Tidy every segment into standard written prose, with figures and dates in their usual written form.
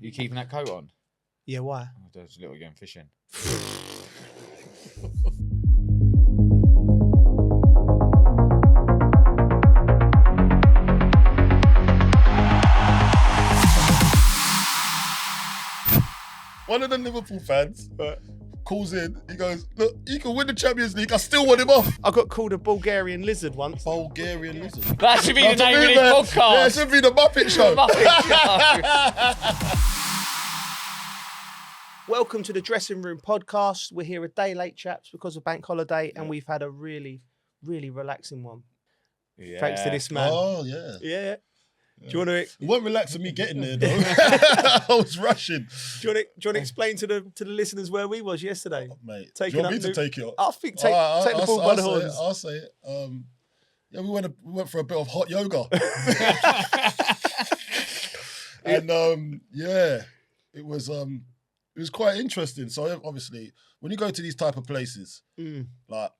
You keeping that coat on? Yeah, why? Oh, there's a little going fishing. One of the Liverpool fans calls in. He goes, "Look, you can win the Champions League. I still want him off." I got called a Bulgarian lizard once. Bulgarian lizard. That should be the name of this podcast. Yeah, it should be the Muppet Show. Welcome to the Dressing Room Podcast. We're here a day late, chaps, because of bank holiday, and we've had a really, really relaxing one. Yeah. Thanks to this man. Oh, yeah. Yeah. Do you want to? It wasn't relaxing me getting there, though. I was rushing. Do you want to explain to the listeners where we was yesterday? Mate, Taking do you want up me to take it? I think take the ball by the horns. I'll say it. Yeah, we went for a bit of hot yoga. And yeah, it was quite interesting. So obviously, when you go to these type of places, like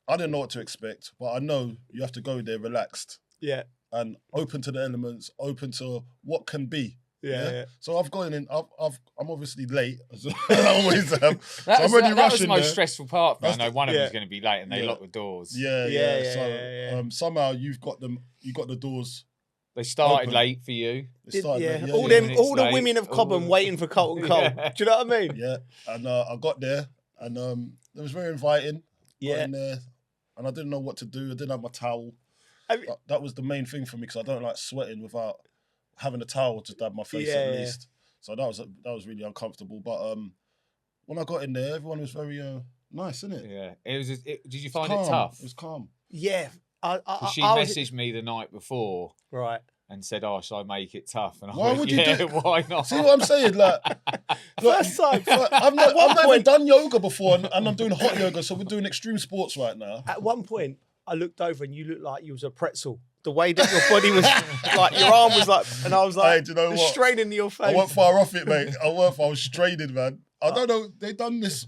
I didn't know what to expect, but I know you have to go there relaxed. Yeah. And open to the elements, open to what can be. Yeah. So I've gone in. I'm obviously late, as I always am. That was the most stressful part. I know one of them was going to be late, and they locked the doors. Yeah. Somehow you got the doors. They started open. late for you. All the women of Cobham waiting for Colton Cole. Yeah. Do you know what I mean? Yeah, and I got there, and it was very inviting. Yeah. Got in there, and I didn't know what to do. I didn't have my towel. That was the main thing for me because I don't like sweating without having a towel to dab my face at least. So that was really uncomfortable. But when I got in there, everyone was very nice, innit? Yeah. Did you find calm. it tough? It was calm. Yeah. She messaged me the night before. Right. And said, "Oh, shall I make it tough?" And I Why went, would you do? Why not? See what I'm saying? Like, First time. I've never done yoga before, and I'm doing hot yoga. So we're doing extreme sports right now. At one point, I looked over and you looked like you was a pretzel. The way that your body was, like your arm was like, and I was like, hey, do you know the what? strain into your face. I went far off it, mate. I was straining, man. I don't know. They done this.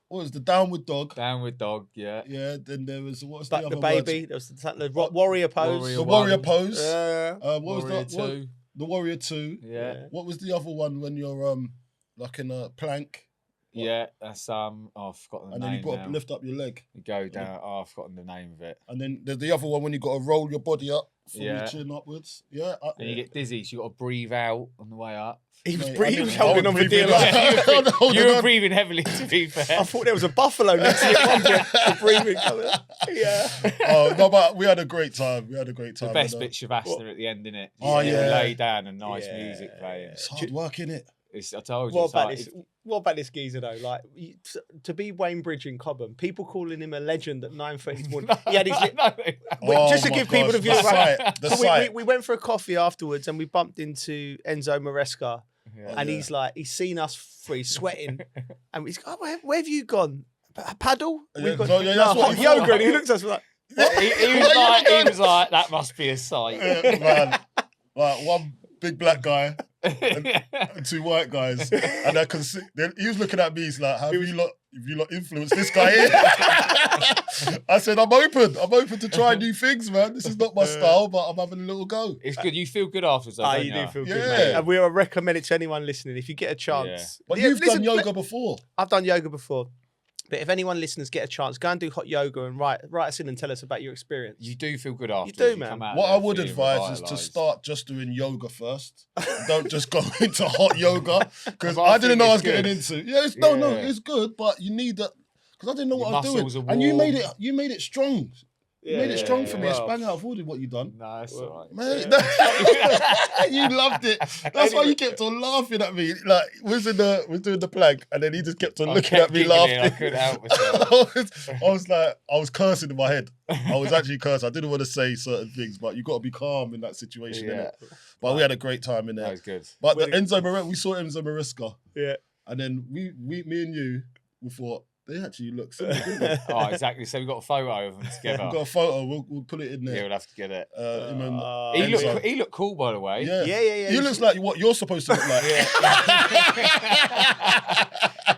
What was the downward dog? Downward dog, yeah. Yeah. Then there was what's Back the other the baby. words? There was the warrior pose. The warrior pose. What Warrior was the warrior 2? Yeah. What was the other one when you're like in a plank? Yeah, that's I've forgotten the And name. then you got now. to lift up your leg. You go down. I've forgotten the name of it. And then there's the other one when you got to roll your body up from your chin upwards. Yeah. And you get dizzy, so you got to breathe out on the way up. He was Mate, holding on for dear life. You were breathing heavily, to be fair. I thought there was a buffalo next to you at one point. The breathing coming. Yeah. Oh no, but we had a great time. The best bit Shavasana at the end, innit? Oh, yeah. Lay down and nice music playing. It's hard work, innit? I told you. What about this geezer though? Like to be Wayne Bridgey in Cobham, people calling him a legend at 9:30 this morning. He had his just to give people the view. We went for a coffee afterwards and we bumped into Enzo Maresca. Yeah. And he's seen us three sweating, and he's like, oh, where have you gone? A paddle? We've got hot yoga, and he looks at us like, he was like, that must be a sight. Man, like one big black guy and 2 white guys, and I can see. He was looking at me. He's like, "Have you lot influenced this guy here?" I said, "I'm open to try new things, man. This is not my style, but I'm having a little go." It's good. You feel good afterwards, though, don't you do feel Yeah. good, mate. And we will recommend it to anyone listening if you get a chance. Yeah. But you've done yoga before. I've done yoga before. But if anyone listeners get a chance, go and do hot yoga and write us in and tell us about your experience. You do feel good after. You do, man. What I would advise is to start just doing yoga first. Don't just go into hot yoga because I didn't know I was getting into. Yeah, it's good, but you need that because I didn't know what I was doing. And you made it strong. You made it strong for me. It's bang out of order what you done. No, it's all right. Mate, you loved it. That's why you kept on laughing at me. Like, was doing the plank, and then he just kept on looking at me laughing. I couldn't help myself. I was cursing in my head. I was actually cursing. I didn't want to say certain things, but you got to be calm in that situation, innit? But we had a great time in there. That was good. But we saw Enzo Maresca. Yeah. And then me and you, we thought, they actually look similar, didn't they? Oh, exactly. So we've got a photo of them together. We've got a photo. We'll put it in there. Yeah, we'll have to get it. He looked cool, by the way. Yeah. He looks like what you're supposed to look like.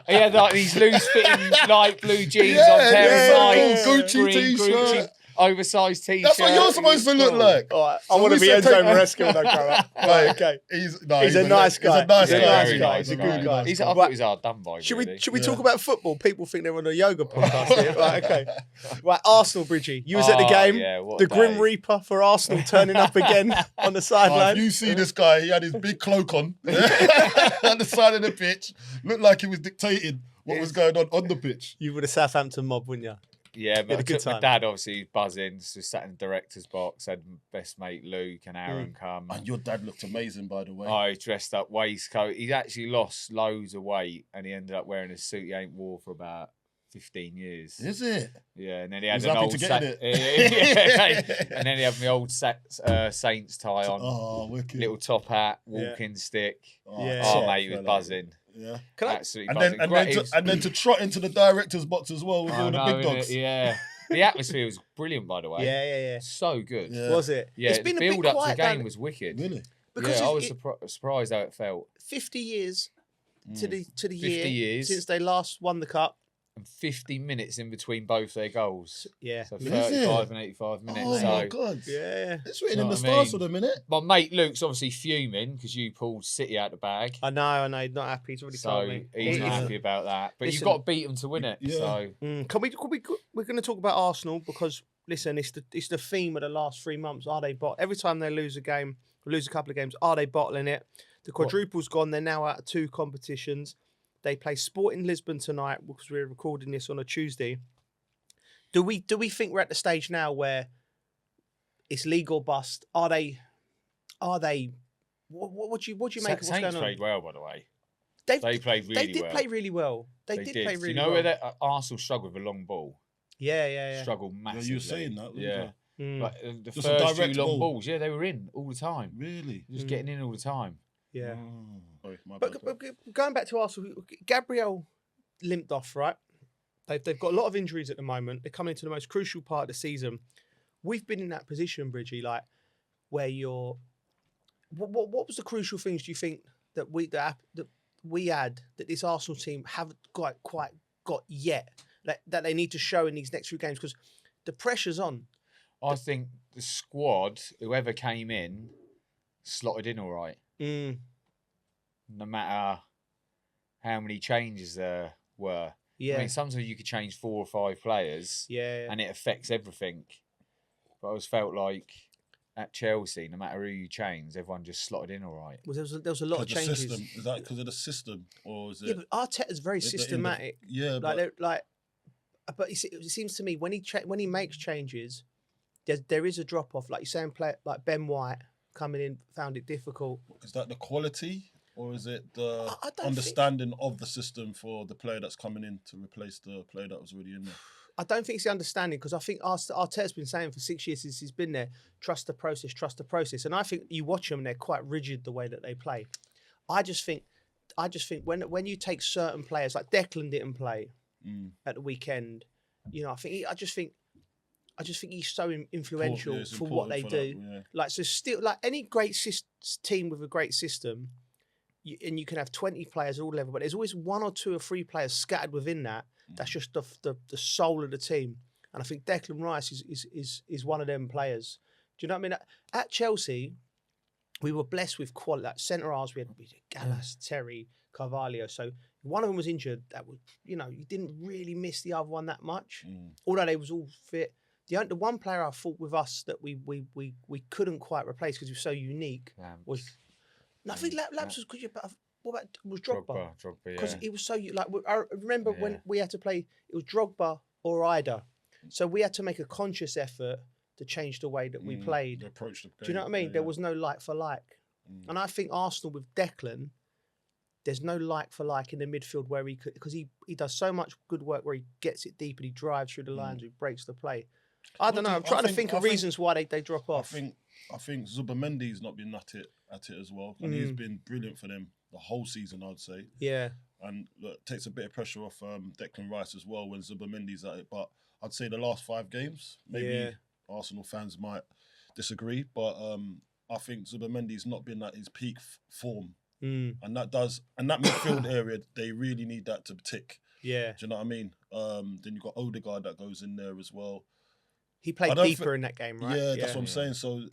He had like these loose-fitting light blue jeans on, pair of Gucci green t-shirt. oversized t-shirt. That's what you're supposed to look like. All right, I want to be Enzo Maresca when I grow up. Right, okay. He's a nice guy. He's a nice Very guy. nice He's a good guy. I thought he was hard done by. Should really. we talk about football? People think they're on a yoga podcast here. Right, okay. Right, Arsenal, Bridgey. You was at the game. Yeah, what the a Grim day. Reaper for Arsenal turning up again on the sideline. If you see this guy, he had his big cloak on on the side of the pitch. Looked like he was dictating what was going on the pitch. You were the Southampton mob, wouldn't you? Yeah, but a good my time. dad obviously buzzing, so sat in the director's box, had my best mate Luke and Aaron come. And your dad looked amazing, by the way. I dressed up waistcoat. He's actually lost loads of weight and he ended up wearing a suit he ain't wore for about 15 years. Is it? Yeah, and then he had He's an happy old to get it. Yeah, and then he had my old Saints tie on, Oh, wicked. little top hat, walking stick. Oh, Yeah. Oh, top mate, he was fella. buzzing. Yeah. Absolutely And buzzing. then, Great, and then to trot into the director's box as well with all the big dogs. Yeah. The atmosphere was brilliant, by the way. Yeah. So good. Yeah. Was it? Yeah, It's been the a bit build up to quiet. the game Dan. was wicked. Really? Because I was it- surprised how it felt. 50 years to the 50 year years. since they last won the cup. And 50 minutes in between both their goals. Yeah. So Is 35 it? and 85 minutes. Oh, so my God. Yeah. It's written Know in the what I stars mean? for the minute. my mate Luke's obviously fuming because you pulled City out the bag. I know. He's not happy. He's already So told me. he's not Yeah. happy about that. But Listen, you've got to beat them to win it. Yeah. So We're going to talk about Arsenal because, listen, it's the theme of the last 3 months. Are they every time they lose a game, lose a couple of games, are they bottling it? The quadruple's gone. They're now out of 2 competitions. They play Sporting Lisbon tonight because we're recording this on a Tuesday. Do we think we're at the stage now where it's league or bust? Are they? What do you make of what's Saints going on? played well, by the way. They played really well. They did play really well. They did play really You know well. where Arsenal struggled with a long ball? Yeah. Struggled Yeah, massively. you were saying that, weren't Yeah. Mm. But the Just a first direct few long ball. balls, yeah, they were in all the time. Really? Just getting in all the time. Yeah. Oh, sorry, my But bad. going back to Arsenal, Gabriel limped off, right? They've got a lot of injuries at the moment. They're coming into the most crucial part of the season. We've been in that position, Bridgey, like where you're. What was the crucial things do you think that we had that this Arsenal team haven't quite got yet that they need to show in these next few games because the pressure's on. I think the squad, whoever came in, slotted in all right. Mm. No matter how many changes there were. Yeah. I mean, sometimes you could change 4 or 5 players Yeah. and it affects everything. But I always felt like at Chelsea, no matter who you changed, everyone just slotted in all right. Well, there was a lot of The changes. system. Is that because of the system? Or is it? Yeah, but Arteta's very systematic. Yeah, But it seems to me when he makes changes, there is a drop off. Like you're saying, like Ben White coming in found it difficult. is that the quality or is it the I don't understanding of the system for the player that's coming in to replace the player that was already in there? I don't think it's the understanding because I think Arteta's been saying for 6 years since he's been there, trust the process. And I think you watch them and they're quite rigid the way that they play. I just think when you take certain players like Declan didn't play at the weekend, you know, I just think he's so influential it's for what they important do. for that, yeah. Like so, still like any great team with a great system, and you can have 20 players at all level, but there's always 1 or 2 or 3 players scattered within that. That's just the soul of the team. And I think Declan Rice is one of them players. Do you know what I mean? At Chelsea, we were blessed with quality. Like centre halves, we had Gallas, Terry, Carvalho. So if one of them was injured, that was, you know, you didn't really miss the other one that much. Although they was all fit. The one player I thought with us that we couldn't quite replace because he was so unique was. No, I think Labs was good. But what about was Drogba? Drogba, Because yeah. it was so like I remember when we had to play, it was Drogba or Ida, so we had to make a conscious effort to change the way that we played. The approach to the Do you know what I mean? game, There was no like for like, and I think Arsenal with Declan, there's no like for like in the midfield where he could because he does so much good work where he gets it deep and he drives through the lines, he breaks the play. I don't know. I'm trying to think of reasons why they drop off. I think Zubamendi's not been at it as well, and he's been brilliant for them the whole season, I'd say. Yeah. And look, takes a bit of pressure off Declan Rice as well when Zubamendi's at it. But I'd say the last 5 games, maybe Arsenal fans might disagree, but I think Zubamendi's not been at his peak form, and that midfield area they really need that to tick. Yeah. Do you know what I mean? Then you've got Odegaard that goes in there as well. He played deeper in that game, right? Yeah, that's what I'm saying. So,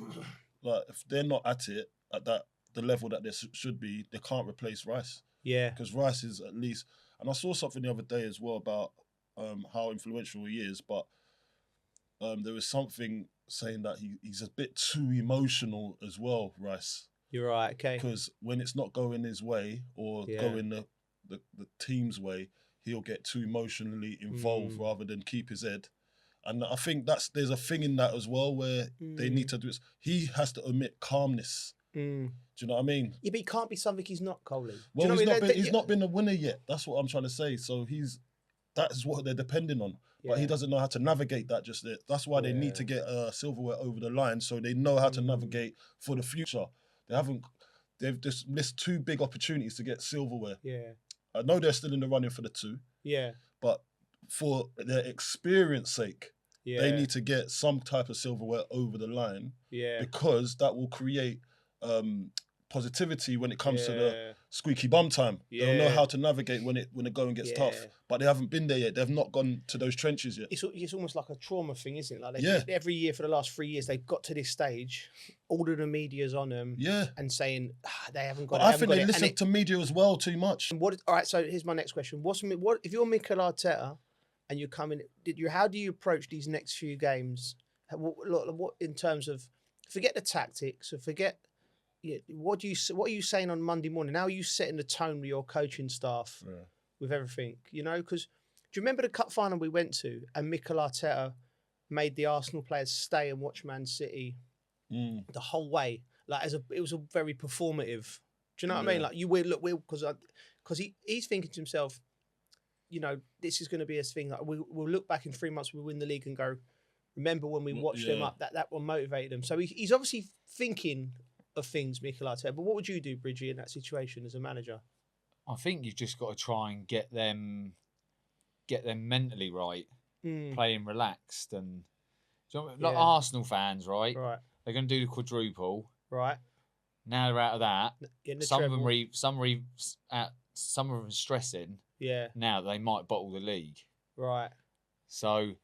like, if they're not at it at the level that they should be, they can't replace Rice. Yeah, because Rice is at least. And I saw something the other day as well about how influential he is, but there was something saying that he's a bit too emotional as well, Rice. You're right. Okay. Because when it's not going his way or going the team's way, he'll get too emotionally involved rather than keep his head. And I think there's a thing in that as well where they need to do it. He has to omit calmness. Do you know what I mean? Yeah, but he can't be something he's not, Coley. Well, he's not been a winner yet. That's what I'm trying to say. So that is what they're depending on. But he doesn't know how to navigate that just yet. That's why they need to get silverware over the line so they know how to navigate for the future. They've just missed 2 big opportunities to get silverware. Yeah. I know they're still in the running for the 2. Yeah. But for their experience sake, they need to get some type of silverware over the line. Yeah. Because that will create positivity when it comes to the squeaky bum time. They'll know how to navigate when the going gets tough. But they haven't been there yet. They've not gone to those trenches yet. It's almost like a trauma thing, isn't it? Like every year for the last 3 years, they've got to this stage. All of the media's on them. Yeah. And saying they haven't got it. I think they listen to media as well too much. All right. So here's my next question. What if you're Mikel Arteta and you're coming? How do you approach these next few games? What in terms of forget the tactics or forget. Yeah, what are you saying on Monday morning? How are you setting the tone with your coaching staff, with everything? You know, because do you remember the cup final we went to, and Mikel Arteta made the Arsenal players stay and watch Man City the whole way? Like it was a very performative. Do you know what I mean? Like you will look because he's thinking to himself, you know, this is going to be a thing. Like we'll look back in 3 months, we'll win the league and go, remember when we watched them up? That will motivate them. So he's obviously thinking of things, Mikel Arteta. But what would you do, Bridgey, in that situation as a manager? I think you've just got to try and get them mentally right, playing relaxed, and like Arsenal fans, right? Right. They're going to do the quadruple, right? Now they're out of that. Some of them stressing. Yeah. Now they might bottle the league, right? So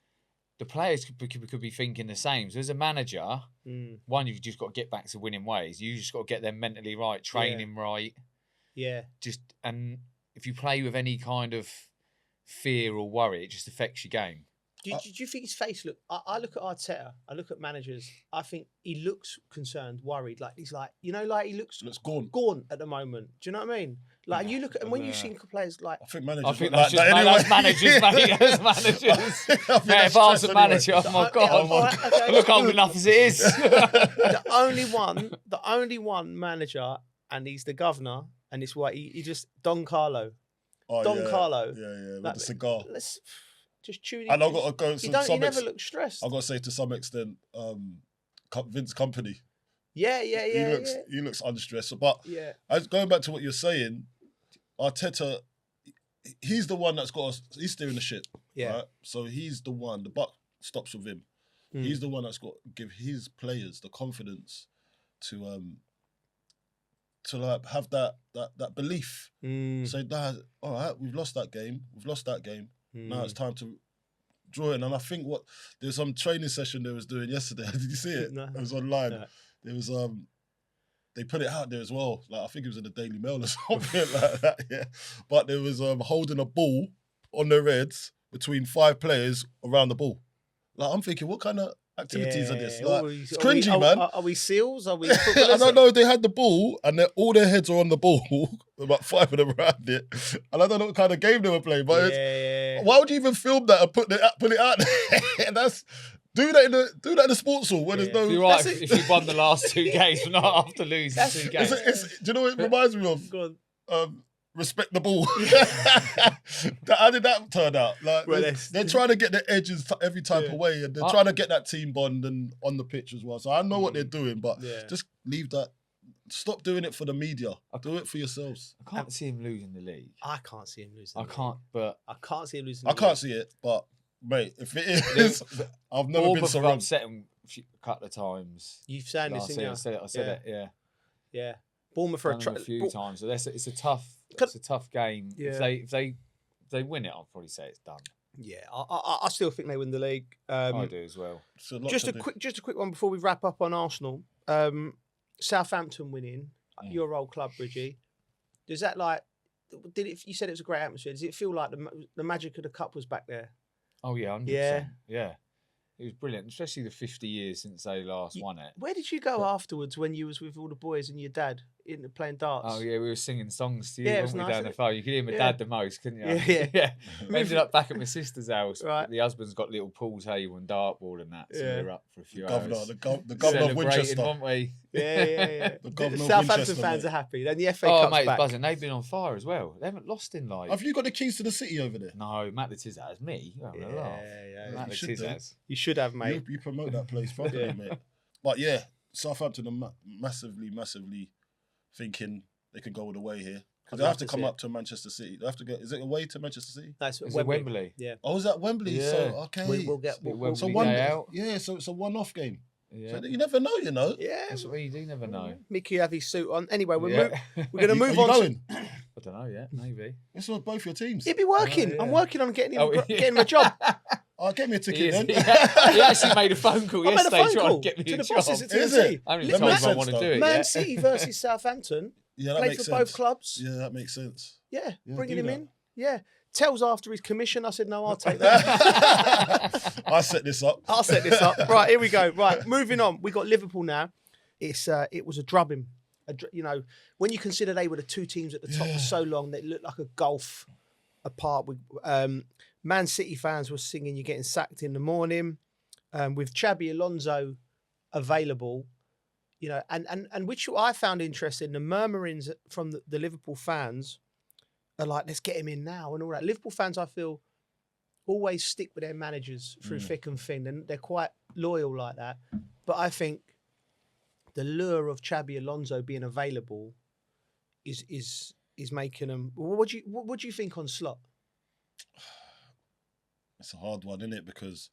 the players could be thinking the same. So as a manager, one, you've just got to get back to winning ways. You just got to get them mentally right, training right. Yeah. And if you play with any kind of fear or worry, it just affects your game. Do you think his face look? I look at Arteta. I look at managers. I think he looks concerned, worried. Like he's like, you know, like he looks gaunt at the moment. Do you know what I mean? Like, and you look at, and when you see players like, I think managers. That's managers, mate. That's managers. If I was a manager, oh my god, I look old enough as it is. The only one manager, and he's the governor, and it's what he just Don Carlo. Oh, Carlo. Yeah, with the cigar. Just chewing. And I've got to go. He never looks stressed. I've got to say to some extent, Vince Company. Yeah. He looks unstressed. But going back to what you're saying, Arteta, he's the one that's he's steering the ship. Yeah. Right? So he's the one. The buck stops with him. He's the one that's got to give his players the confidence to like have that belief. Say, Dad, all right, we've lost that game. Now it's time to draw in. And I think there's some training session they was doing yesterday. Did you see it? No. It was online. No. There was they put it out there as well. Like I think it was in the Daily Mail or something like that. Yeah. But there was holding a ball on their heads between 5 players around the ball. Like I'm thinking, what kind of activities are this? Like it's cringy, man. Are we SEALs? Are we? I don't know. They had the ball and all their heads are on the ball. About 5 of them around it, and I don't know what kind of game they were playing. But why would you even film that and put it out there? Do that in the sports hall when there's no. You're right. If you won the last 2 games, but not after losing 2 games. Do you know what it reminds me of? Go on. Respect the ball. How did that turn out? Like they're trying to get the edges every type of way, and they're trying to get that team bond and on the pitch as well. So I know what they're doing, but just leave that. Stop doing it for the media. Do it for yourselves. I can't see him losing the league. I can't see him losing. I can't see him losing. I can't see it, but mate, if it is, I've never been so wrong. I've set him a couple of times. You've said this, I said it. Yeah. Yeah. Bournemouth for a few times. So it's a tough game. Yeah. If they win it, I'll probably say it's done. Yeah, I still think they win the league. I do as well. Just a quick one before we wrap up on Arsenal. Southampton winning, your old club, Bridgey. Does that you said it was a great atmosphere. Does it feel like the magic of the cup was back there? Oh yeah, 100%. Yeah. It was brilliant, especially the 50 years since they last won it. Where did you go afterwards when you was with all the boys and your dad playing darts? Oh yeah, we were singing songs to you, weren't we, down the phone? You could hear my dad the most, couldn't you? Yeah. We ended up back at my sister's house. Right. The husband's got little pool table and dartboard and that, so we were up for a few hours. The governor of Winchester. Weren't we? Yeah. The Southampton fans are happy. Then the FA Cup's mate, back. buzzing. They've been on fire as well. They haven't lost in Have you got the keys to the city over there? No, Matt the Tiz has. Me? Matt the Tiz has. You should have, mate. You promote that place properly, mate. But yeah, Southampton are massively thinking they can go all the way here. Because they have to come up to Manchester City. They have to go. Is it away to Manchester City? That's Wembley. Yeah. Oh, is that Wembley? Yeah. So okay. We'll get so one day out. Yeah, so it's a one-off game. Yeah. So you never know, you know. Yeah. That's what you do. Never know. Mickey have his suit on. Anyway, we're going to move Are on. you going? I don't know yet. Maybe. It's on both your teams. He'll be working. Oh, yeah. I'm working on getting him a job. Oh, get me a ticket then. He actually made a phone call yesterday to get me the a job. bosses at Is TNT. it? I haven't told him I want to do it Man yet. City versus Southampton. Yeah, that Played makes for sense. both clubs. Yeah, that makes sense. Yeah, bringing do him that. in. Yeah. Tells after his commission. I said, no, I'll take that. I set this up. I'll set this up. Right, here we go. Right, moving on. We got Liverpool now. It was a drubbing. When you consider they were the two teams at the top for so long, they looked like a gulf apart. With Man City fans were singing "You're getting sacked in the morning," with Xabi Alonso available. And which I found interesting. The murmurings from the Liverpool fans are like, "Let's get him in now," and all that. Liverpool fans, I feel, always stick with their managers through thick and thin, and they're quite loyal like that. But I think the lure of Xabi Alonso being available is making them. What do you think on Slot? It's a hard one, isn't it? Because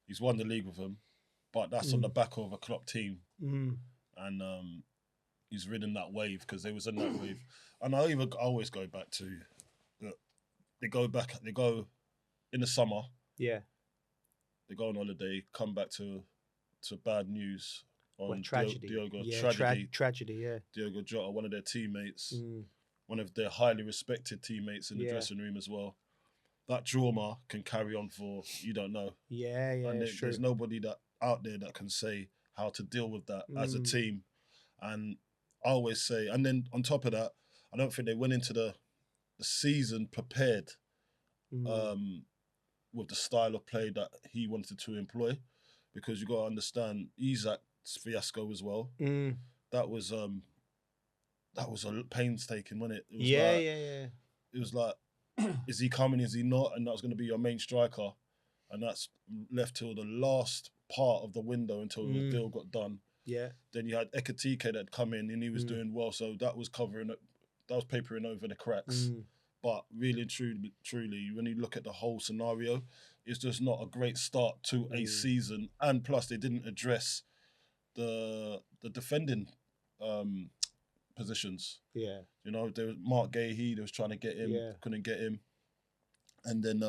he's won the league with them, but that's on the back of a Klopp team, and he's ridden that wave because they was in that wave. And I always go back to they go in the summer. Yeah, they go on holiday, come back to bad news on tragedy. Tragedy. Yeah, Diogo Jota, one of their teammates, one of their highly respected teammates in the dressing room as well. That trauma can carry on for you don't know. Yeah, and there's nobody out there that can say how to deal with that as a team. And I always say, and then on top of that, I don't think they went into the season prepared with the style of play that he wanted to employ, because you got to understand Isak's fiasco as well. That was a painstaking, wasn't it? It was like, is he coming? Is he not? And that's going to be your main striker, and that's left till the last part of the window until the deal got done. Yeah. Then you had Ekatike that had come in and he was doing well, so that was papering over the cracks. But really, truly, when you look at the whole scenario, it's just not a great start to a season. And plus, they didn't address the defending positions. Yeah. There was Mark Gahey, they was trying to get him, couldn't get him. And then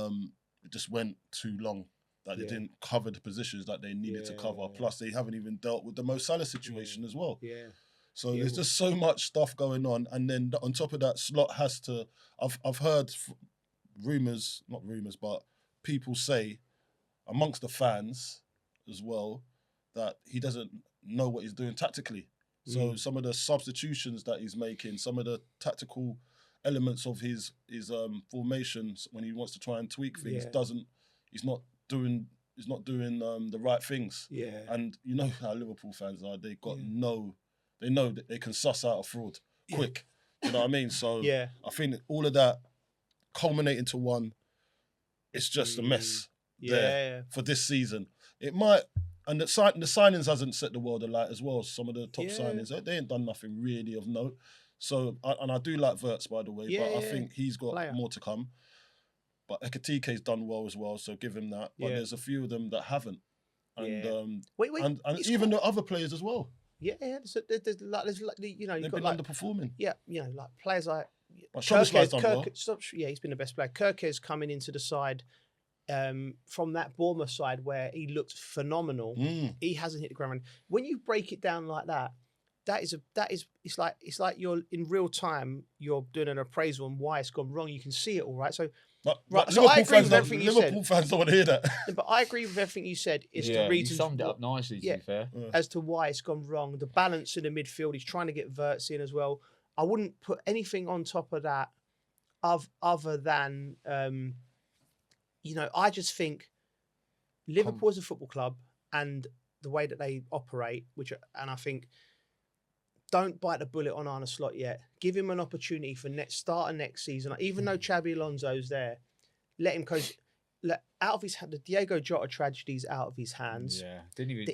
it just went too long. They didn't cover the positions that they needed to cover. Plus, they haven't even dealt with the Mo Salah situation as well. Yeah. So there's just so much stuff going on. And then on top of that, Slot has to... I've heard not rumours, but people say amongst the fans as well that he doesn't know what he's doing tactically. So some of the substitutions that he's making, some of the tactical elements of his formations when he wants to try and tweak things, he's not doing the right things. Yeah. And you know how Liverpool fans are. They know that they can suss out a fraud quick. You know what I mean? So I think all of that culminating to one, it's just a mess for this season. It might, and the signings hasn't set the world alight as well. Some of the top signings, they ain't done nothing really of note. So, and I do like Wirtz, by the way, but I think he's got more to come. But Ekatike's done well as well, so give him that. But there's a few of them that haven't. And and even the other players as well. Yeah, there's you've got been underperforming. Yeah, like players like Kirk, he's been the best player. Kirk is coming into the side. from that Bournemouth side where he looked phenomenal. He hasn't hit the ground running. When you break it down like that, it's like you're in real time. You're doing an appraisal on why it's gone wrong. You can see it all, right? So, so I agree with everything you said. Liverpool fans don't want to hear that. But I agree with everything you said. It's the reason. You summed it up nicely. To be fair, as to why it's gone wrong. The balance in the midfield. He's trying to get Verts in as well. I wouldn't put anything on top of that, other than I just think Liverpool as a football club and the way that they operate, and I think. Don't bite the bullet on Arne Slot yet. Give him an opportunity for start of next season. Even though Xabi Alonso's there, let him coach. Out of his hand, the Diego Jota tragedy's out of his hands. Yeah, didn't even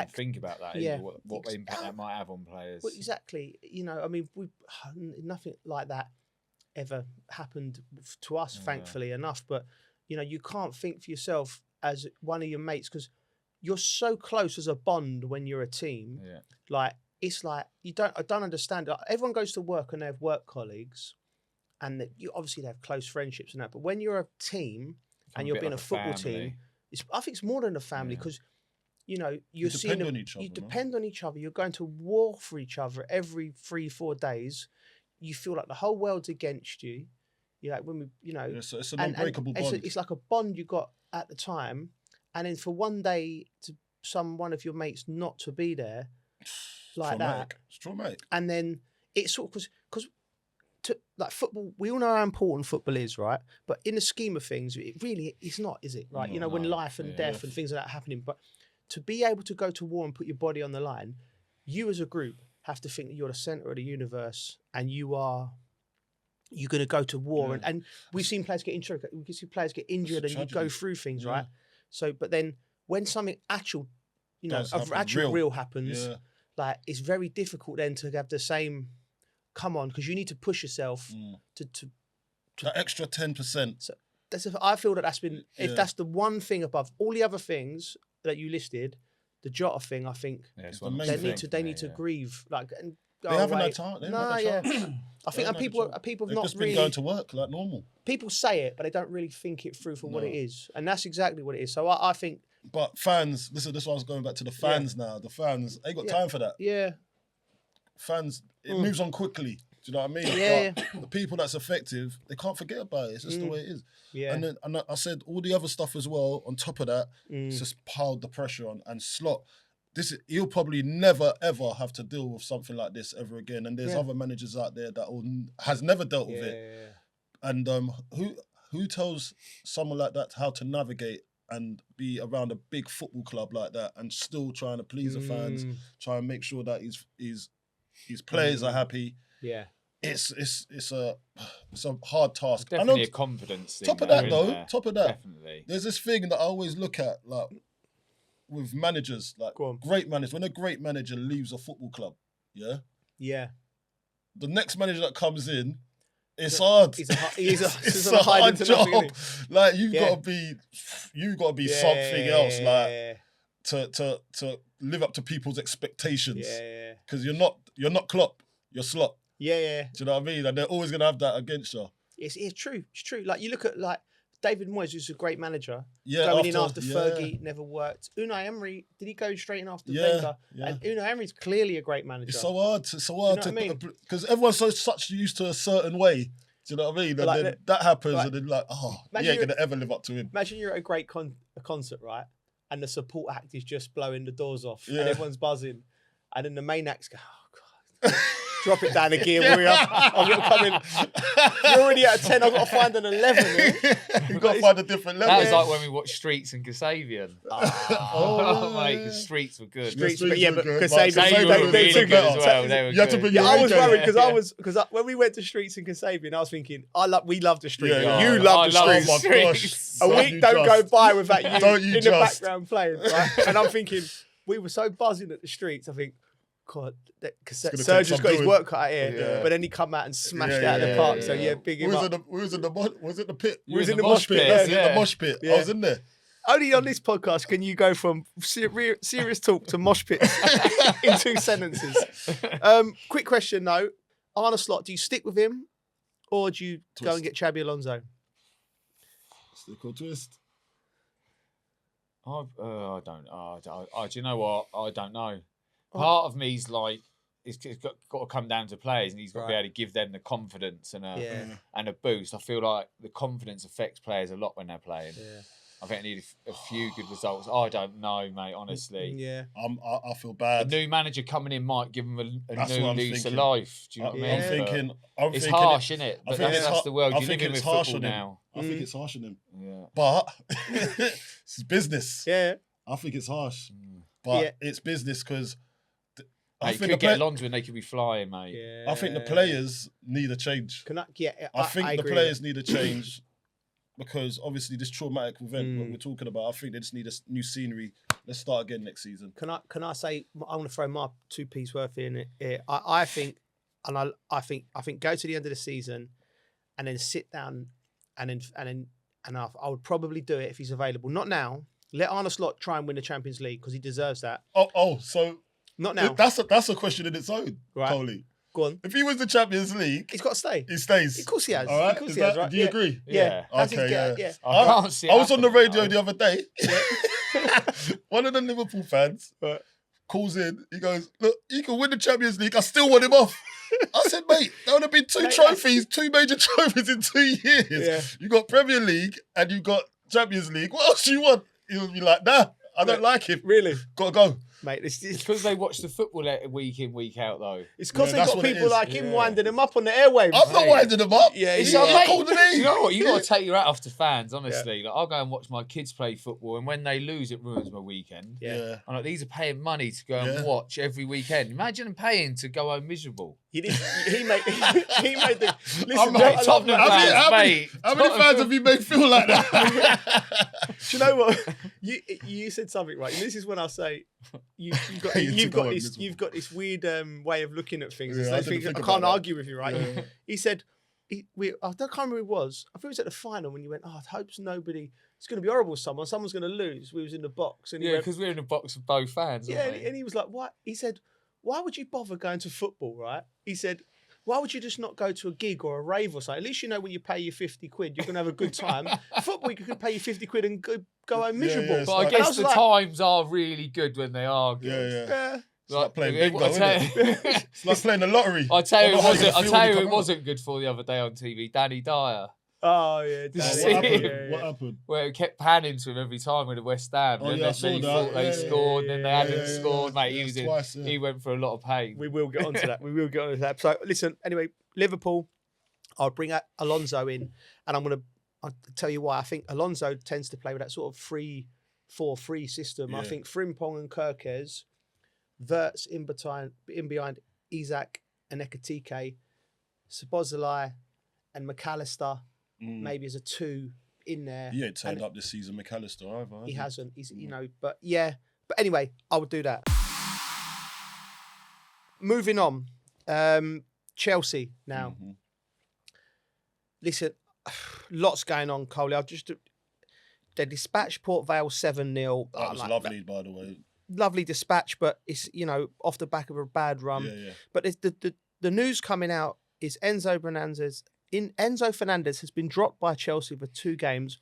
think about that. Yeah, what impact that might have on players. Well, exactly. Nothing like that ever happened to us, thankfully enough. But you can't think for yourself as one of your mates because you're so close as a bond when you're a team. Yeah. It's like I don't understand. Everyone goes to work and they have work colleagues, and obviously they have close friendships and that. But when you're a team and you're being a football team, I think it's more than a family because you depend on each other. You're going to war for each other every 3-4 days. You feel like the whole world's against you. It's an unbreakable bond. It's like a bond you got at the time, and then for one day one of your mates not to be there. Like traumatic. It's traumatic. And then it's sort of because football, we all know how important football is, right? But in the scheme of things, it really is not, is it? Right? When life and death and things like that happening. But to be able to go to war and put your body on the line, you as a group have to think that you're the center of the universe and you're going to go to war. And we've seen players get injured. We can see players get injured and you go through things, right? So, but then when something real happens. Yeah. It's very difficult then to have the same come on because you need to push yourself to that extra 10%. So I feel that's been if that's the one thing above all the other things that you listed, the Jota thing. I think they need to grieve and go they haven't away. had time. I think people have not just really been going to work like normal. People say it, but they don't really think it through for what it is, and that's exactly what it is. So I think. But fans, this is why I was going back to the fans now. The fans, they got time for that. Yeah. Fans, it moves on quickly. Do you know what I mean? Yeah. The people that's effective, they can't forget about it. It's just the way it is. Yeah. And then I said all the other stuff as well. On top of that, it's just piled the pressure on. And Slot, he'll probably never ever have to deal with something like this ever again. And there's other managers out there that has never dealt with it. And who tells someone like that how to navigate and be around a big football club like that and still trying to please the fans, try and make sure that his players are happy. Yeah. It's a hard task. Definitely a confidence thing. Top of that, definitely. There's this thing that I always look at, with managers, great managers. When a great manager leaves a football club, the next manager that comes in, it's hard. It's a hard job. You've got to be something else, to live up to people's expectations. Because you're not Klopp, you're Slot. Do you know what I mean? And they're always gonna have that against you. It's true. It's true. You look at David Moyes, who's a great manager, going in after Fergie never worked. Unai Emery, did he go straight in after Wenger? And Unai Emery's clearly a great manager. It's so hard. Because everyone's such used to a certain way. Do you know what I mean? And then that happens, and then you ain't gonna ever live up to him. Imagine you're at a great concert, right? And the support act is just blowing the doors off, and everyone's buzzing, and then the main act's go, "Oh God." Drop it down a gear, warrior. I'm going to come in. You're already at a 10. I've got to find an 11. You've got to find a different level. That was like when we watched Streets and Kasabian. Mate, the Streets were good. But Kasabian were really good as well. They were good. I was worried because when we went to Streets and Kasabian, I was thinking, we love the Streets. You love the Streets. Oh my gosh. A week don't go by without you in the background playing. Right? And I'm thinking, we were so buzzing at the Streets. I think, God, Serge has got his work cut out here, but then he come out and smashed it out of the park. So big him up. Was it the pit? We was in the mosh pit. The mosh pit. I was in there. Only on this podcast can you go from serious talk to mosh pits in 2 sentences. Quick question though, Arne Slot, do you stick with him or do you go and get Xabi Alonso? Stick or twist. I don't. Do you know what? I don't know. Part of me's like, it's got to come down to players, and he's got to be able to give them the confidence and a boost. I feel like the confidence affects players a lot when they're playing. Yeah. I think I need a few good results. I don't know, mate. Honestly, yeah. I feel bad. A new manager coming in might give him a new lease of life. Do you know what I mean? I'm it's thinking harsh, isn't it? But that's the world. I think it's harsh on him now. I think it's harsh on him. Yeah. But it's business. Yeah. I think it's harsh. But it's business because I think get Alonso and they could be flying, mate. Yeah. I think the players need a change. I think the players need a change. Because obviously this traumatic event what we're talking about, I think they just need a new scenery. Let's start again next season. Can I say I want to throw my 2p worth in it. I think go to the end of the season and then sit down and I would probably do it if he's available. Not now. Let Arne Slot try and win the Champions League because he deserves that. So not now. That's a question in its own, right? Coley. Go on. If he wins the Champions League, he's got to stay. He stays. Of course he has. All right. Of course he has, right? Do you agree? Yeah. Okay. Yeah. I was on the radio the other day. One of the Liverpool fans calls in. He goes, "Look, he can win the Champions League. I still want him off." I said, "Mate, there would have been two major trophies in 2 years. Yeah. You got Premier League and you got Champions League. What else do you want?" He'll be like, "Nah, I don't like him. Really? Gotta go." Mate, it's because they watch the football week in, week out, though. It's because they've got people like him winding them up on the airwaves. I'm not winding them up. Yeah, it's like, mate, do you know what? You got to take your hat off to fans, honestly. Like, I'll go and watch my kids play football, and when they lose, it ruins my weekend. Yeah. I'm like, these are paying money to go and watch every weekend. Imagine them paying to go home miserable. He made the... Listen, mate, Tottenham fans, mate. How many fans have you made feel like that? Do you know what? You said something, right? And this is when I say... You've got this weird way of looking at things. I can't argue with you, right? Yeah. He said, I can't remember who it was. I think it was at the final when you went, I hope it's going to be horrible with someone. Someone's going to lose. We was in the box. And because we're in the box of both fans. And he was like, what? He said, why would you bother going to football, right? He said, why would you just not go to a gig or a rave or something? At least you know when you pay your 50 quid, you're going to have a good time. Football, you could pay your 50 quid and go home miserable. But I guess the times are really good when they are good. Yeah. It's like playing bingo, isn't it? It's like playing the lottery. I tell you it wasn't good for the other day on TV. Danny Dyer. Oh, yeah. What happened? Where it kept panning to him every time with the West Ham. Oh, and yeah, then he thought they scored, and then they hadn't scored. Mate, he went for a lot of pain. We will get onto that. So, listen, anyway, Liverpool, I'll bring Alonso in, and I'll tell you why. I think Alonso tends to play with that sort of 3-4-3 system. Yeah. I think Frimpong and Kirkes, Wirtz in behind Isak and Ekitike, Szoboszlai and McAllister, maybe as a 2 in there. He ain't turned up this season, McAllister either. He hasn't. He's but yeah. But anyway, I would do that. Moving on, Chelsea now. Mm-hmm. Listen, lots going on, Coley. They dispatched Port Vale 7-0. That was lovely, by the way. Lovely dispatch, but it's off the back of a bad run. Yeah. But the news coming out is Enzo Fernandez has been dropped by Chelsea for 2 games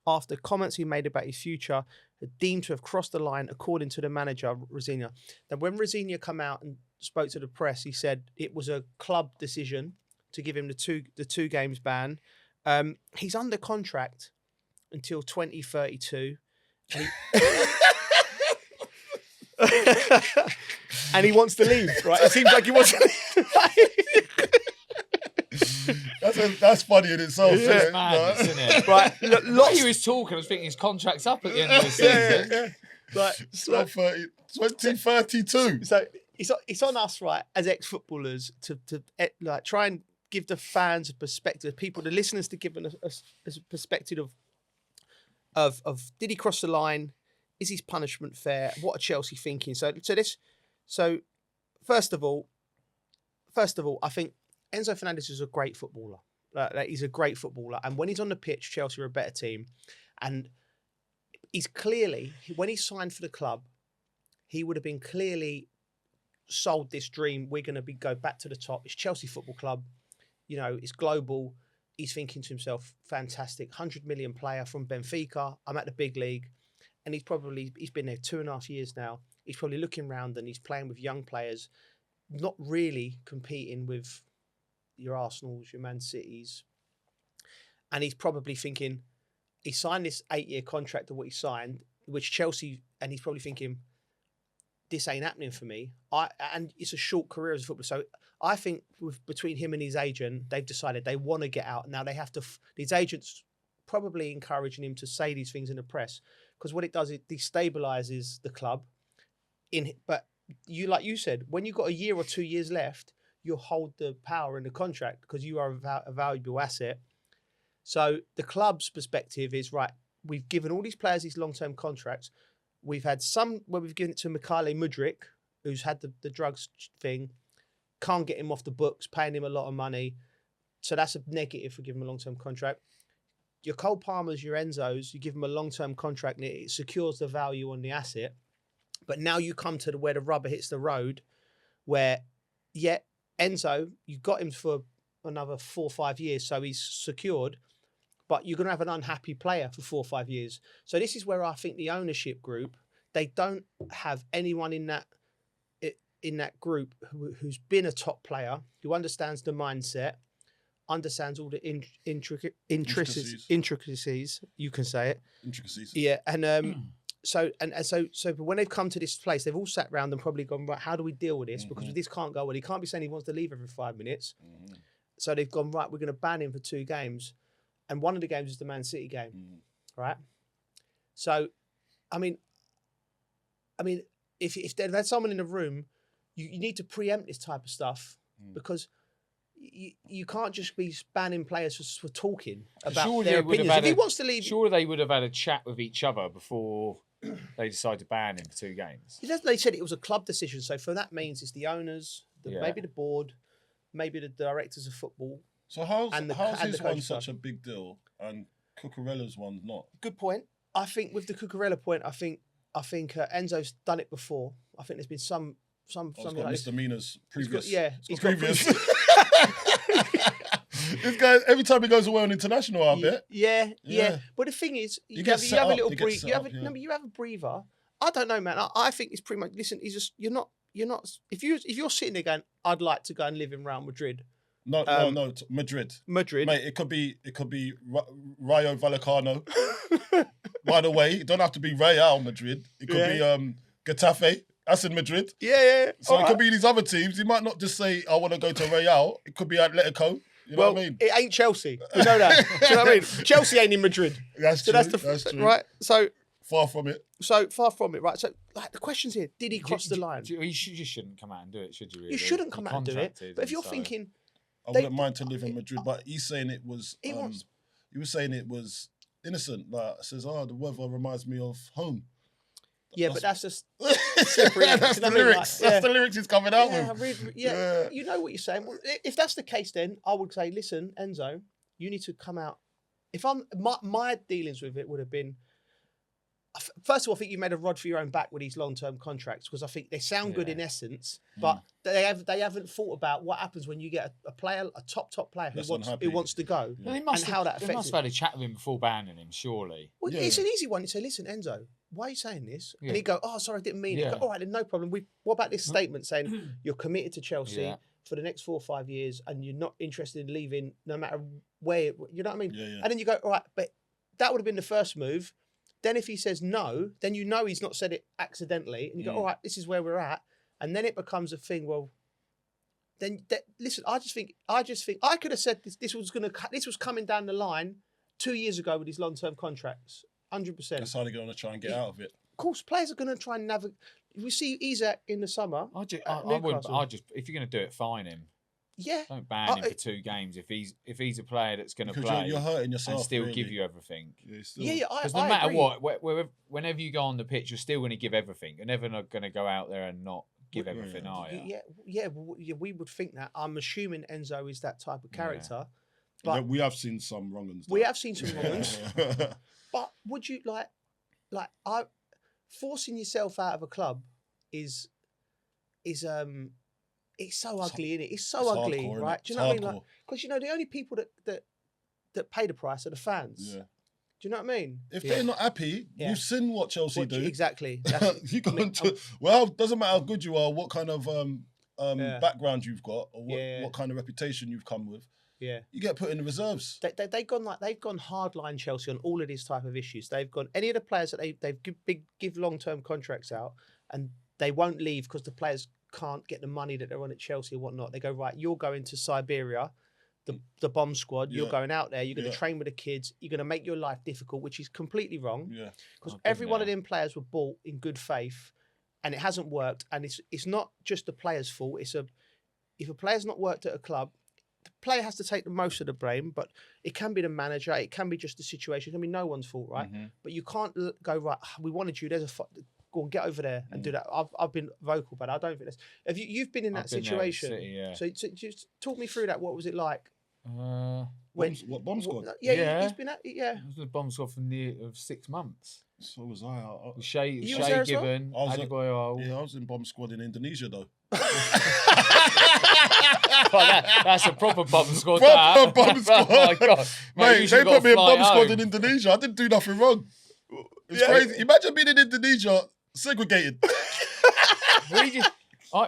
after comments he made about his future are deemed to have crossed the line, according to the manager, Rosenior. Then when Rosenior come out and spoke to the press, he said it was a club decision to give him the two games ban. He's under contract until 2032. And he wants to leave, right? It seems like he wants to leave. That's funny in itself. It's just madness, isn't it? Right. While he was talking, I was thinking his contract's up at the end of the season. Yeah. Like, 2032. So it's on us, right, as ex-footballers, to like try and give the fans a perspective, the listeners to give them a perspective of did he cross the line? Is his punishment fair? What are Chelsea thinking? So first of all, I think Enzo Fernandez is a great footballer. He's a great footballer. And when he's on the pitch, Chelsea are a better team. And he's clearly, when he signed for the club, he would have been clearly sold this dream. We're going to go back to the top. It's Chelsea Football Club. It's global. He's thinking to himself, fantastic, 100 million player from Benfica. I'm at the big league. and he's been there 2.5 years now. He's probably looking around and he's playing with young players, not really competing with your Arsenals, your Man Cities. And he's probably thinking, he signed this 8-year contract of what he signed, which Chelsea, and he's probably thinking, this ain't happening for me. And it's a short career as a footballer. So I think between him and his agent, they've decided they want to get out. Now they have to, his agent's probably encouraging him to say these things in the press, because what it does, it destabilizes the club. But like you said, when you've got a year or 2 years left, you'll hold the power in the contract because you are a valuable asset. So the club's perspective is, right, we've given all these players these long-term contracts. We've had some where we've given it to Mikhailo Mudryk, who's had the drugs thing, can't get him off the books, paying him a lot of money. So that's a negative for giving him a long-term contract. Your Cole Palmers, your Enzos, you give them a long-term contract and it secures the value on the asset. But now you come to where the rubber hits the road, where, Enzo, you got him for another 4 or 5 years, so he's secured, but you're going to have an unhappy player for 4 or 5 years. So this is where I think the ownership group, they don't have anyone in that group who's been a top player, who understands the mindset, understands all the intricacies. You can say it. Intricacies. Yeah, and so but when they've come to this place, they've all sat around and probably gone, right, how do we deal with this? Because this can't go on. He can't be saying he wants to leave every 5 minutes. So they've gone, right, we're going to ban him for 2 games. And one of the games is the Man City game, right? So, I mean, if they've had someone in the room, you need to preempt this type of stuff because you can't just be banning players for talking about their opinions. If he wants to leave... Sure, they would have had a chat with each other before they decided to ban him for 2 games. They said it was a club decision. So for that means it's the owners, maybe the board, maybe the directors of football. So how's his one such a big deal and Cucurella's one not? Good point. I think with the Cucurella point, I think Enzo's done it before. I think there's been some like misdemeanors previous. He's got previous. This guy, every time he goes away on international, I bet. Yeah. But the thing is, you have a little breather. You have a breather. I don't know, man. I think it's pretty much. Listen, you're not. If you're sitting there going, I'd like to go and live in Real Madrid. No, Madrid. Mate, it could be Rayo Vallecano. By the way, it don't have to be Real Madrid. It could be Getafe. That's in Madrid. Yeah. So it could be these other teams. He might not just say, I want to go to Real. It could be Atletico. You know what I mean? It ain't Chelsea. You know that. Do you know what I mean? Chelsea ain't in Madrid. That's true. That's true. Right? So... Far from it. Right? So, like, the question's here, did he cross the line? You shouldn't come out and do it, should you? Really? You shouldn't come out and do it. But if you're thinking... I wouldn't mind to live in Madrid, but he's saying it was... He was saying it was innocent. Like, says, the weather reminds me of home. Yeah, but that's just separate. That's the lyrics. That's the lyrics he's coming out with. Yeah, you know what you're saying. Well, if that's the case, then I would say, listen, Enzo, you need to come out. If my dealings with it would have been, first of all, I think you made a rod for your own back with these long-term contracts because I think they sound good in essence, but they haven't thought about what happens when you get a player, a top player who wants to go, and how that affects. They must have had a chat with him before banning him, surely. Well, it's an easy one. You say, listen, Enzo, why are you saying this? Yeah. And he'd go, oh, sorry, I didn't mean it. Go, all right, then no problem. What about this statement saying you're committed to Chelsea for the next 4 or 5 years and you're not interested in leaving no matter where, you know what I mean? Yeah. And then you go, all right, but that would have been the first move. Then if he says no, then you know he's not said it accidentally. And you go, all right, this is where we're at. And then it becomes a thing, well, then listen, I just think I could have said this was coming down the line 2 years ago with his long-term contracts. 100%. That's how they're going to try and get out of it. Of course, players are going to try and navigate. We see Isak in the summer. I just if you're going to do it, fine him. Yeah. Don't ban him for 2 games if he's a player that's going to play. You're hurting yourself and still really. Give you everything. Because no matter what, whenever you go on the pitch, you're still going to give everything. You're never going to go out there and not give everything, are you? Yeah. We would think that. I'm assuming Enzo is that type of character. But we have seen some wrong-uns. We have seen some wrong-uns. But would you forcing yourself out of a club is it's so ugly, isn't it? It's so ugly, hardcore, right? Do you know what I mean? Because the only people that pay the price are the fans. Yeah. Do you know what I mean? If they're not happy, you've seen what Chelsea do. Exactly. You go well, doesn't matter how good you are, what kind of background you've got, or what kind of reputation you've come with. Yeah, you get put in the reserves. They've gone hardline Chelsea on all of these type of issues. They've gone any of the players that they've give long-term contracts out, and they won't leave because the players can't get the money that they're on at Chelsea and whatnot. They go, right, you're going to Siberia, the bomb squad. You're going out there. You're going to train with the kids. You're going to make your life difficult, which is completely wrong. Yeah, because every one of them players were bought in good faith, and it hasn't worked. And it's not just the player's fault. If a player's not worked at a club, the player has to take the most of the blame, but it can be the manager, it can be just the situation, it can be no one's fault, right? Mm-hmm. But you can't go, right, we wanted you, go and get over there and do that. I've been vocal, but I don't think that's... You've been in that situation. So just talk me through that. What was it like? What bomb squad? Yeah. He's been at... Yeah. It was a bomb squad of 6 months. So was I. Shay Given, Adebayo. I was in bomb squad in Indonesia, though. That's a proper bomb squad. Proper bomb squad. Oh my God. Mate, they put me in bomb squad in Indonesia. I didn't do nothing wrong. It's crazy. Imagine being in Indonesia, segregated. I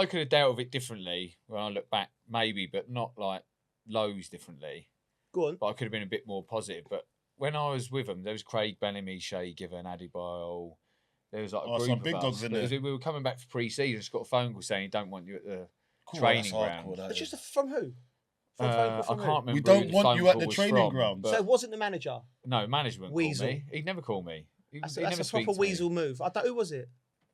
could have dealt with it differently when I look back, maybe, but not like loads differently. Go on. But I could have been a bit more positive. But when I was with them, there was Craig Bellamy, Shay Given, Adebayo. There was like a group some of big us. dogs in there. We were coming back for pre-season. Just got a phone call saying he don't want you at the training ground. It's just from who? I can't remember. We don't want you at the training ground. So it wasn't the manager? No, management Weasel. Called me. He'd never call me. That's a proper weasel move. Who was it?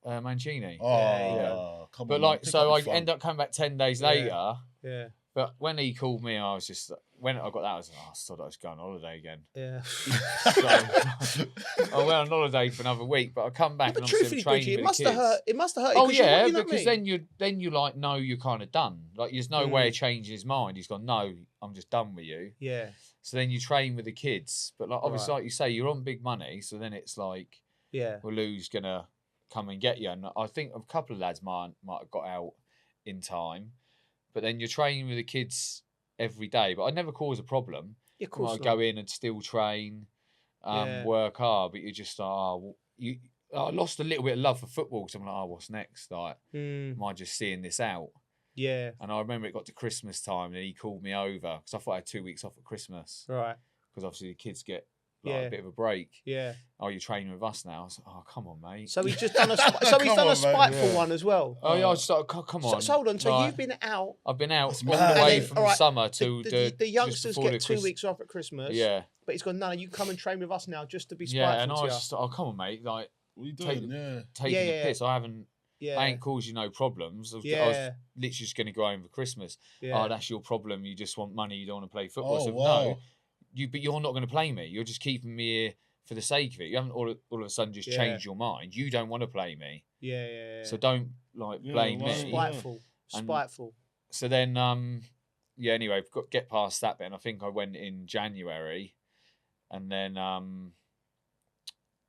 Mancini. Come on. But I end up coming back 10 days later. Yeah. But when he called me, I was just... When I got that, I was like, I thought I was going on holiday again. Yeah. So, I went on holiday for another week, but I come back and I'm still training with the kids. It must have hurt. Oh yeah, because then you like know you're kind of done. Like there's no way of changing his mind. He's gone, no, I'm just done with you. Yeah. So then you train with the kids, but like obviously, like you say, you're on big money. So then it's like, well, who's gonna come and get you? And I think a couple of lads might have got out in time, but then you're training with the kids every day, but I never cause a problem. Yeah, of course. I go in and still train, work hard, but you just I lost a little bit of love for football. So I'm like, what's next? Like, am I just seeing this out? Yeah. And I remember it got to Christmas time, and he called me over because I thought I had 2 weeks off at Christmas. Right. Because obviously the kids get a bit of a break. Yeah. Oh, you're training with us now? I was like, come on, mate. So he's just done a spiteful one as well. Oh yeah, I just thought, come on. So hold on. So you've been out. I've been out all the way from summer to the youngsters get 2 weeks off at Christmas. Yeah. But he's gone, no, you come and train with us now just to be spiteful. Yeah, and I was just like, come on, mate. Like, what are you doing? Taking the piss. I ain't caused you no problems. I was literally just going to go home for Christmas. Yeah. Oh, that's your problem. You just want money. You don't want to play football. So no, but you're not going to play me. You're just keeping me here for the sake of it. You haven't all of a sudden just changed your mind. You don't want to play me. Yeah. So don't blame me. Spiteful. So then, anyway, get past that bit. And I think I went in January, and then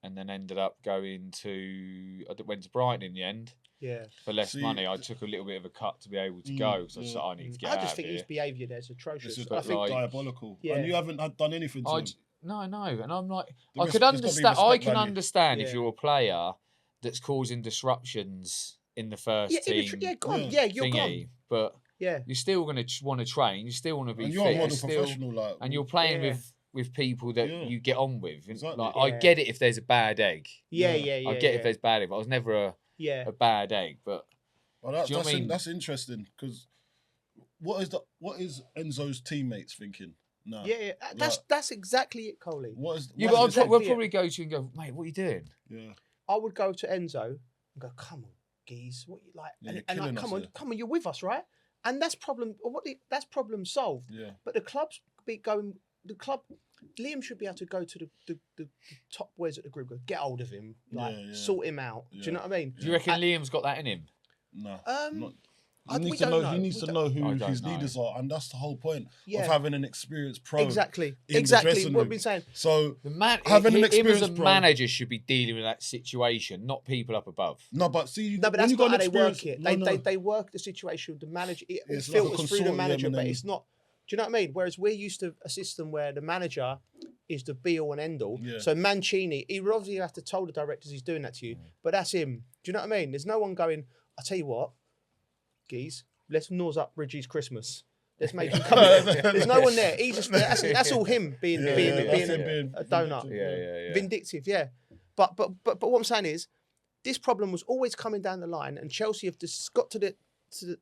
ended up going to. I went to Brighton in the end. Yeah. For less money, I took a little bit of a cut to be able to go. So I said, I need to get out of here. I just think his behaviour there is atrocious. I think diabolical. Yeah. And you haven't done anything to him. No, and I'm like, I could understand. I can understand if you're a player that's causing disruptions in the first team. You're gone. But you're still going to want to train. You still want to be fit. You're a model professional, and you're playing with people that you get on with. Exactly. Like I get it if there's a bad egg. I get it if there's bad egg, but I was never a bad egg. But that's interesting because what is Enzo's teammates thinking? No. Yeah. That's exactly it, Coley. We'll probably go to you and go, mate, what are you doing? Yeah. I would go to Enzo and go, come on, geez, what you like? And like, come on, you're with us, right? And that's problem. That's problem solved. Yeah. But the club's be going. The club, Liam should be able to go to the top boys at the group. Go, get hold of him, sort him out. Yeah. Do you know what I mean? Do you reckon Liam's got that in him? No. He needs to know who his leaders are, and that's the whole point of having an experienced pro. Exactly. What we've been saying. So having an experienced manager should be dealing with that situation, not people up above. No, but see, but that's not how they work it. They work the situation. The manager it filters through the manager, but it's not. Do you know what I mean? Whereas we're used to a system where the manager is the be all and end all. Yeah. So Mancini, he would obviously have to tell the directors he's doing that to you, but that's him. Do you know what I mean? There's no one going, I'll tell you what, geez, let's nose up Bridgey's Christmas. Let's make him come in. There's no one there. He's just, that's all him being a donut. Yeah. Vindictive, yeah. But what I'm saying is, this problem was always coming down the line, and Chelsea have just got to it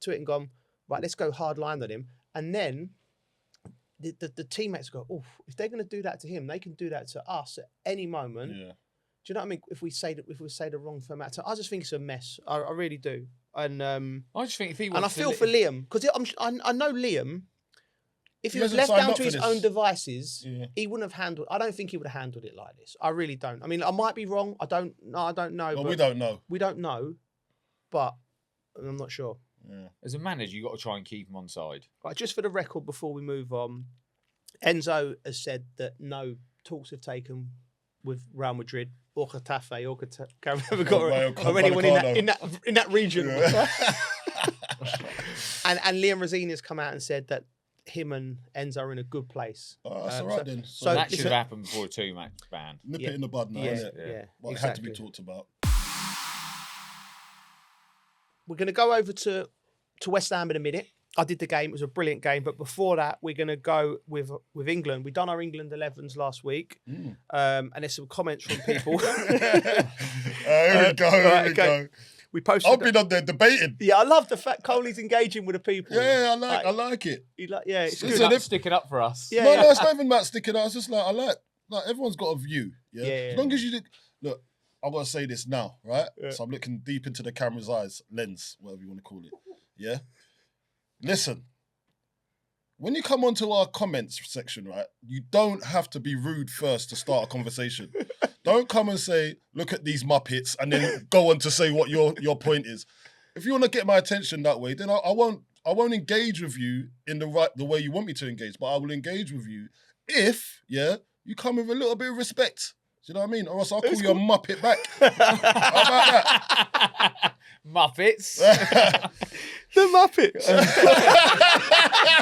and gone, right, let's go hard line on him. And then the teammates go, oh, if they're going to do that to him, they can do that to us at any moment. Yeah. Do you know what I mean? If we say the wrong format, I just think it's a mess. I really do. And I just think if he and I feel for Liam, because I know Liam. If he was left down to his own devices, he wouldn't have handled. I don't think he would have handled it like this. I really don't. I mean, I might be wrong. I don't know. Well, we don't know. We don't know, but I'm not sure. Yeah. As a manager, you got to try and keep him on side. Right, just for the record, before we move on, Enzo has said that no talks have taken with Real Madrid or Getafe or or anyone in that region. Yeah. and Liam Rosini has come out and said that him and Enzo are in a good place. Oh, that's all right then. So that should have happened before a 2-match ban. Nip it in the bud now, isn't it? Yeah. Well, it had to be talked about. We're going to go over to West Ham in a minute. I did the game. It was a brilliant game. But before that, we're going to go with England. We've done our England 11s last week. And there's some comments from people. Here we go. We posted. I've been on there debating. Yeah, I love the fact Coley's engaging with the people. Yeah, I like it. It's good. It's sticking up for us. Yeah, no, it's not even about sticking up. It's just like, I like everyone's got a view. Yeah. As long as you look, I've got to say this now, right? Yeah. So I'm looking deep into the camera's lens, whatever you want to call it. Yeah. Listen, when you come onto our comments section, right, you don't have to be rude first to start a conversation. Don't come and say, look at these Muppets, and then go on to say what your point is. If you want to get my attention that way, then I won't engage with you in the way you want me to engage, but I will engage with you if, you come with a little bit of respect. Do you know what I mean? Or else I'll call you a Muppet back. How about that? Muppets. The Muppets.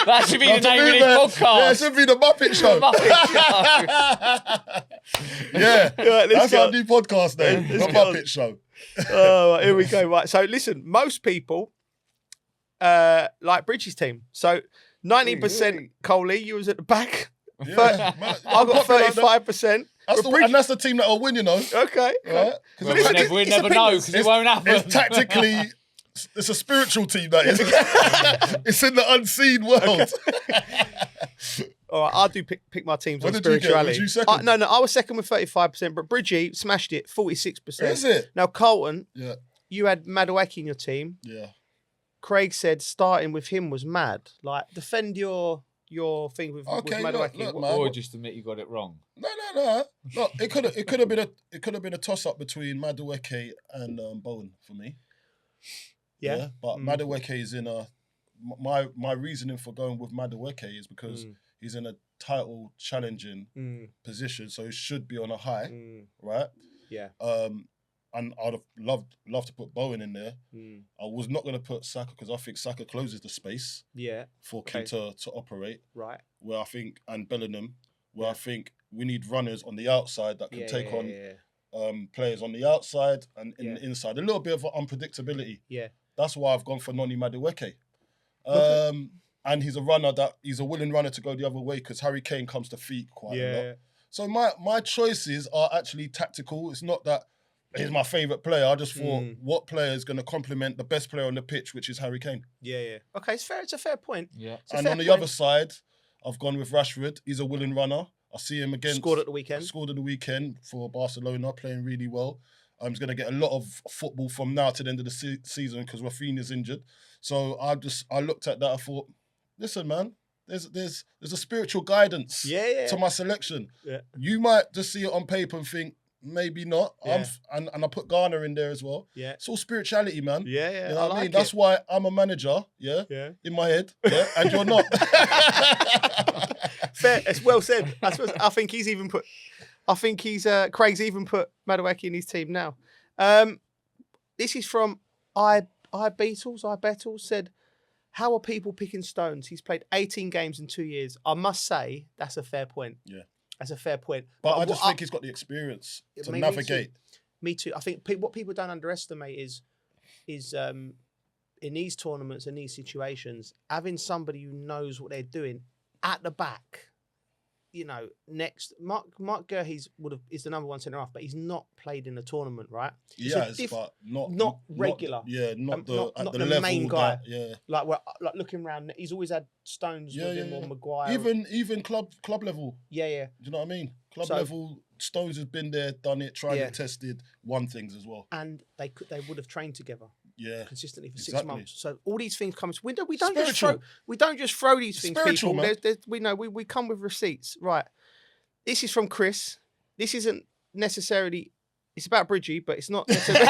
That should be the name of this podcast. Yeah, it should be the Muppet Show. The Muppet Show. Yeah, that's our new podcast name, the Muppet Show. Oh, here we go. Right, so listen, most people like Bridgey's team. So 90% Coley, you was at the back. Yeah, I got 35%. That's the team that will win, you know. Okay. Right? We'll never know because it won't happen. It's tactically, it's a spiritual team that is. It's in the unseen world. All right, I do pick my teams on What spirituality. did you second? No, I was second with 35%, but Bridgey smashed it, 46%. Is it? Now, Carlton, you had Madueke in your team. Yeah. Craig said starting with him was mad. Like, defend your thing with Madueke. Look, or just admit you got it wrong. No. Look, it could have been a toss up between Madueke and Bowen for me. Yeah. But Madueke is in my reasoning for going with Madueke is because he's in a title challenging position, so he should be on a high, right? Yeah. And I'd have loved to put Bowen in there. I was not going to put Saka because I think Saka closes the space for Keane to operate. Right. Where I think, and Bellingham, where I think we need runners on the outside that can take on players on the outside and in the inside. A little bit of unpredictability. Yeah. That's why I've gone for Noni Madueke. And he's a runner he's a willing runner to go the other way because Harry Kane comes to feet quite a lot. So my choices are actually tactical. It's not that he's my favourite player. I just thought what player is going to complement the best player on the pitch, which is Harry Kane. Yeah. Okay, it's fair. It's a fair point. Yeah. And on the other side, I've gone with Rashford. He's a willing runner. I see him again. Scored at the weekend for Barcelona, playing really well. He's going to get a lot of football from now to the end of the season because Rafinha's injured. So I looked at that. I thought, listen, man, there's a spiritual guidance to my selection. Yeah. You might just see it on paper and think, maybe not. Yeah. And I put Garner in there as well. Yeah. It's all spirituality, man. Yeah. You know what I mean? That's why I'm a manager, in my head, and you're not. Fair. It's well said. I think he's even put... Craig's even put Madueke in his team now. This is from I Beatles said, How are people picking stones? He's played 18 games in 2 years. I must say, that's a fair point. Yeah. That's a fair point. But I just think he's got the experience to navigate. Me too. I think what people don't underestimate is in these tournaments and these situations, having somebody who knows what they're doing at the back. You know, next Mark Guehi is the number one centre half, but he's not played in a tournament, right? But not regular. Not the the main guy. Yeah, like looking around, he's always had Stones with him or Maguire. Even club level. Yeah. Do you know what I mean? Club level, Stones has been there, done it, tried it, tested, won things as well. And they would have trained together. Yeah, consistently for 6 months. So all these things come. We don't just throw these things. People, we come with receipts. Right. This is from Chris. This isn't necessarily. It's about Bridgey, but it's not necessarily.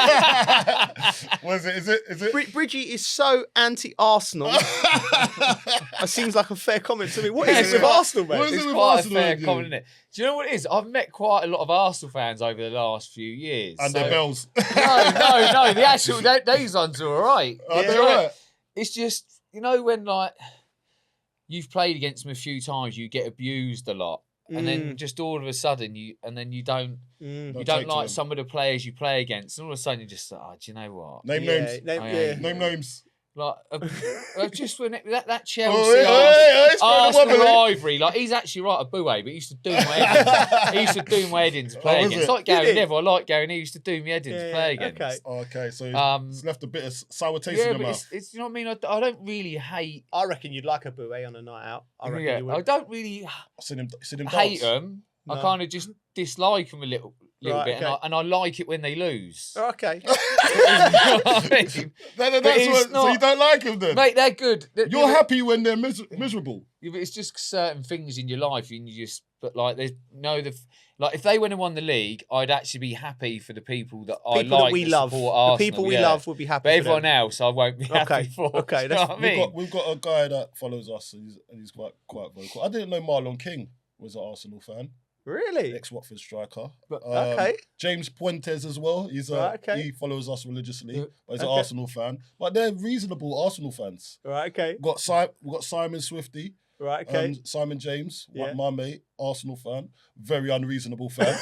What is it? Is it? Bridgey is so anti-Arsenal. It seems like a fair comment to me. What is it with Arsenal, mate? It's quite a fair comment, isn't it? Do you know what it is? I've met quite a lot of Arsenal fans over the last few years. And their bells. No. The actual these ones are all right. Right. It's just, when like you've played against them a few times, you get abused a lot. And then just all of a sudden you don't like some of the players you play against. And all of a sudden you're just like, do you know what? Name names. Like just when that Chelsea Arsenal rivalry, like he's actually right at Boué, but he used to do my head in. He used to do my head in to play against. It's like Gary Neville. I like Gary Neville. He used to do my head in to play against. Okay. So it's left a bit of sour taste in your mouth. It's you know what I mean. I don't really hate. I reckon you'd like a Boué on a night out. I reckon you would. I don't really seen him hate them. No. I kind of just dislike them a little bit, okay. and I like it when they lose. Okay. So you don't like them then? Mate, they're good. You're happy when they're miserable. Yeah, but it's just certain things in your life, and like if they went and won the league, I'd actually be happy for the people that I like. That we love. Arsenal, the people we love would be happy. But everyone else, I won't be happy for. Okay, that's what I mean. We've got a guy that follows us, and he's quite vocal. I didn't know Marlon King was an Arsenal fan. Really? Ex-Watford striker. Okay. James Puentes as well. He follows us religiously, but he's an Arsenal fan. But they're reasonable Arsenal fans. Right, okay. We've got Simon Swifty. Right, okay. Simon James, my mate, Arsenal fan. Very unreasonable fan.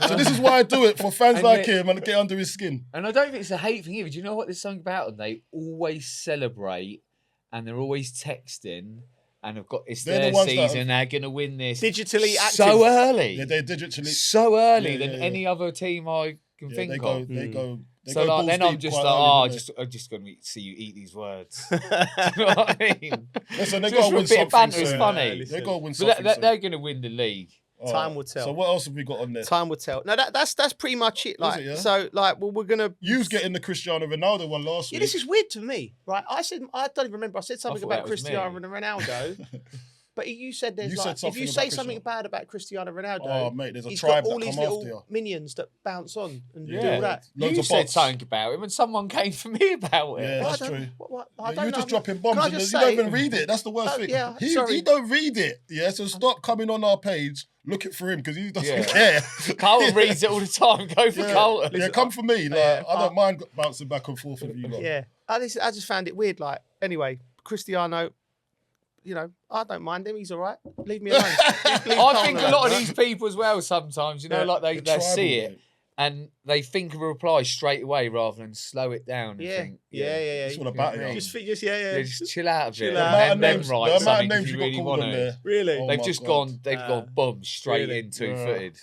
So this is why I do it, for fans like him and get under his skin. And I don't think it's a hate thing either. Do you know what there's something about them? They always celebrate and they're always texting. And it's their season. They're going to win this digitally active so early. Yeah, they're digitally so early than any other team I can think of. They go. So like, then I'm just like, I'm just going to see you eat these words. Do you know what I mean? Listen, they got to win something. A bit of banter is funny. They got to win something. They're going to win the league. Time will tell. So what else have we got on there? Time will tell. No, that's pretty much it. Like, so like, well, we're gonna. You was getting the Cristiano Ronaldo one last week. This is weird to me, right? I don't even remember. I said something about Cristiano Ronaldo. But you said there's if you say something bad about Cristiano Ronaldo, mate, there's a he's tribe got all that these come little after you. minions that bounce on and do all that. You said something about him, and someone came for me about it. Yeah, that's true. You're just dropping bombs, and you don't even read it. That's the worst thing. Yeah, he don't read it. Yeah, so stop coming on our page looking for him because he doesn't care. Carlton reads it all the time. Go for Carlton. Yeah, come for me. Like, I don't mind bouncing back and forth with you. Lot. Yeah, I just found it weird. Like, anyway, Cristiano. I don't mind him. He's all right. Leave me alone. I think a lot of these people as well sometimes, like they see it and they think of a reply straight away rather than slow it down and think. Yeah. Just want to bat it. Just chill out a bit. The amount of names you got really called on there. Really? They've just gone boom, straight in two-footed.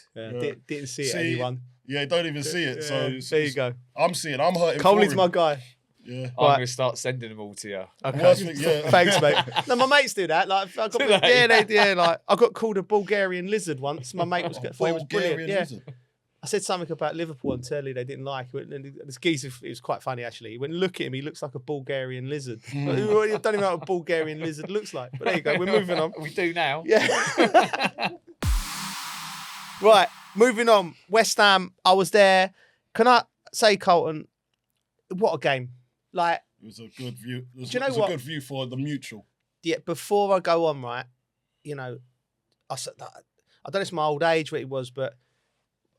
Didn't see it, anyone. Yeah, don't even see it. So there you go. I'm seeing. I'm hurting. Coley's my guy. Yeah. I'm going to start sending them all to you. Okay. Thanks, mate. No, my mates do that. Like, I got, like I got called a Bulgarian lizard once. My mate thought it was brilliant. Yeah. I said something about Liverpool on telly they didn't like. And this geezer, it was quite funny actually. He went, look at him, he looks like a Bulgarian lizard. I don't even know what a Bulgarian lizard looks like. But there you go, we're moving on. We do now. Yeah. Right, moving on. West Ham, I was there. Can I say, Colton, what a game. Like, it was a good view. It was, do you know it was what? a good view for the mutual. Yeah, before I go on, right, I said that I don't know if it's my old age what it was, but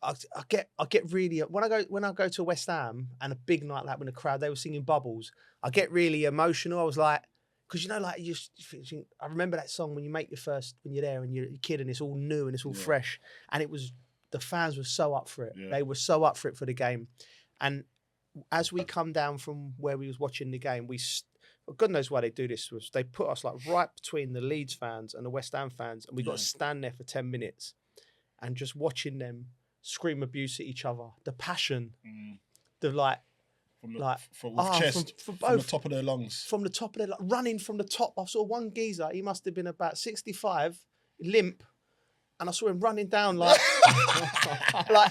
I get really when I go to West Ham and a big night like that when the crowd they were singing Bubbles, I get really emotional. I was like, because like I remember that song when when you're there and you're a kid and it's all new and it's all fresh, and the fans were so up for it. Yeah. They were so up for it for the game, and as we come down from where we was watching the game, God knows why they do this. Was they put us like right between the Leeds fans and the West Ham fans, and we got to stand there for 10 minutes, and just watching them scream abuse at each other, the passion, the from the top of their lungs, running from the top. I saw one geezer. He must have been about 65, limp. And I saw him running down like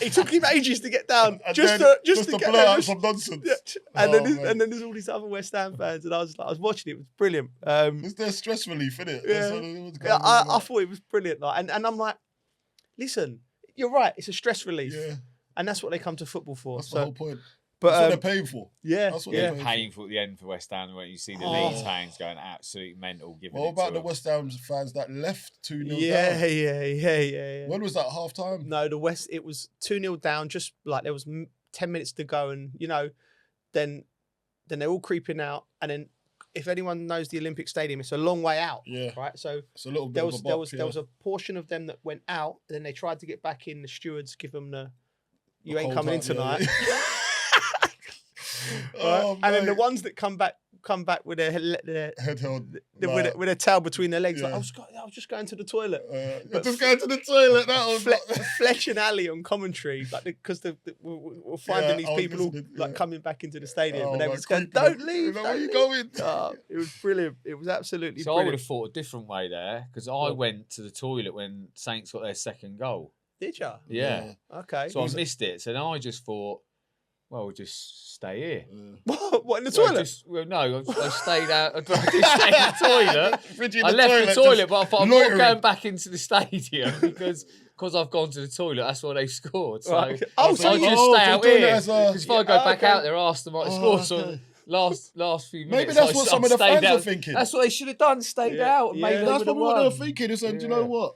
it took him ages to get down, just to get blow out some nonsense. Yeah. And then there's all these other West Ham fans, and I was watching it. It was brilliant. It's their stress relief, isn't it? Yeah. I thought it was brilliant. And I'm like, listen, you're right. It's a stress relief, and that's what they come to football for. That's the whole point. But that's what they're paying for. Yeah, that's what they're paying for at the end for West Ham when you see the Leeds fans going absolutely mental. What about the West Ham fans that left 2-0 down? Yeah. When was that, half time? No, it was 2-0 down. Just like there was 10 minutes to go, and then they're all creeping out, and then if anyone knows the Olympic Stadium, it's a long way out. Yeah. Right. So it's a little bit there was a portion of them that went out, and then they tried to get back in. The stewards give them you ain't coming in tonight. Yeah. And then the ones that come back with their head held with a towel between their legs. Like, I was just going to the toilet. Just going to the toilet. That was Fletch and Ali on commentary, because we're finding these people coming back into the stadium, and they was going, "Don't leave! Where are you going?" It was brilliant. It was absolutely. So brilliant. I would have thought a different way there, because I went to the toilet when Saints got their second goal. Did you? Yeah. Okay. So I missed it. So then I just thought, well, we'll just stay here. What, in the toilet? I stayed out. I just stayed in the toilet. I left the toilet, but I thought I'm not going back into the stadium because I've gone to the toilet. That's why they scored. So I just stay out here. Because if I go back out there, Arsenal might have scored. So last few minutes, maybe that's what some of the fans are thinking. That's what they should have done. Stayed out. Maybe that's probably what they were thinking. They said, you know what?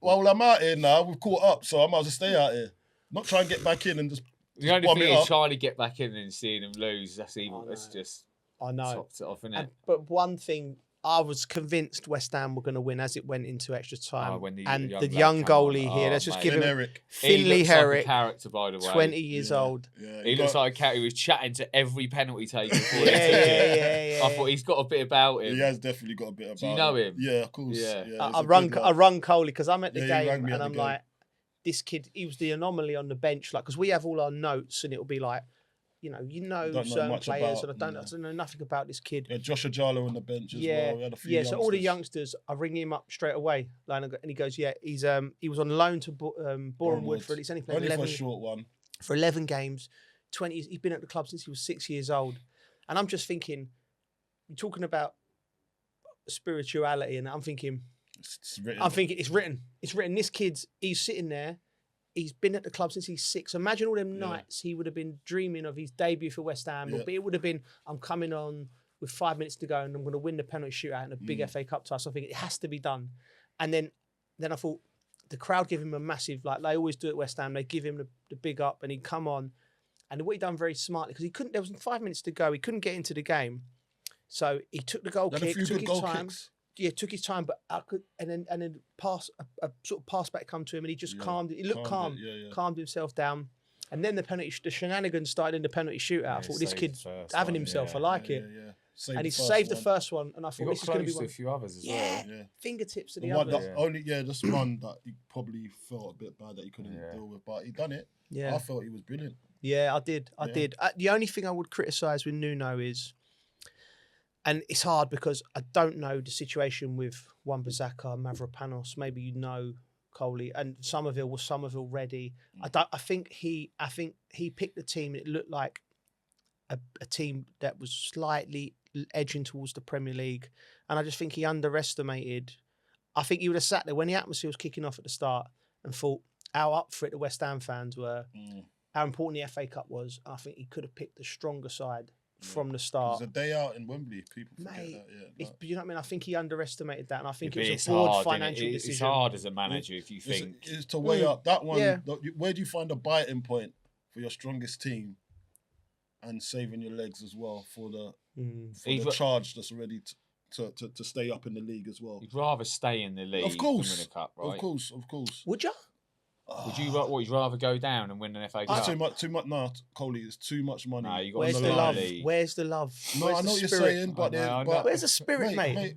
Well, I'm out here now. We've caught up, so I might as well stay out here. Not try and get back in and just. The only thing is trying to get back in and seeing them lose. That's evil. It's just topped it off, isn't it? But one thing, I was convinced West Ham were going to win as it went into extra time. The young goalie here, let's just give him Finley Herrick, like character, by the way. 20 years old. Yeah, he looks like a character. He was chatting to every penalty taker. Yeah. I thought he's got a bit about him. He has definitely got a bit about him. Do you know him? Yeah, of course. Yeah. I rung Coley because I'm at the game and I'm like, this kid, he was the anomaly on the bench, because we have all our notes and it'll be like, certain players, and I don't know nothing about this kid. Yeah, Josh Ajalo on the bench as well. We had a few youngsters. So all the youngsters, I ring him up straight away, and he goes, he was on loan to Boreham Wood for he's only played 11 for a short one. For 11 games, 20. He's been at the club since he was 6 years old, and I'm just thinking, you're talking about spirituality, and I'm thinking. It's written. It's written. This he's sitting there. He's been at the club since he's 6. Imagine all them nights he would have been dreaming of his debut for West Ham. But it would have been, I'm coming on with 5 minutes to go and I'm going to win the penalty shootout in a big FA Cup tie. So I think it has to be done. And then I thought the crowd give him a massive, like they always do at West Ham. They give him the big up and he'd come on. And what he done very smartly, because there was 5 minutes to go. He couldn't get into the game. So he took the goal kick, took his time. Yeah, took his time, but and then a sort of pass back come to him, and he just calmed. He looked calm, calmed himself down, and then the shenanigans started in the penalty shootout. I thought this kid's having himself. I like it. And he saved the first one, and I thought this is going to be one. A few others as well. Yeah, fingertips to the others. Just one that he probably felt a bit bad that he couldn't deal with, but he done it. Yeah, I felt he was brilliant. Yeah, I did. The only thing I would criticise with Nuno is. And it's hard because I don't know the situation with Wan-Bissaka, Mavropanos. Maybe you know Coley and Somerville. Was Somerville ready? I think he picked the team. It looked like a team that was slightly edging towards the Premier League, and I just think he underestimated. I think he would have sat there when the atmosphere was kicking off at the start and thought how up for it the West Ham fans were, how important the FA Cup was. I think he could have picked the stronger side. From the start. It was a day out in Wembley. People forget that. You know what I mean? I think he underestimated that, and I think it was a broad financial decision. It's hard as a manager if you think... It's to weigh up that one. Yeah. Where do you find a biting point for your strongest team and saving your legs as well for the charge that's already to stay up in the league as well. You'd rather stay in the league Of course. than win a cup, right? Of course. Would you? Would you? What? Would you rather go down and win an FA Cup? Too much. No, Coley, it's too much money. No, you got Where's the love? Where's the love? No, Where's I know the what you're spirit? saying, but where's the spirit, mate?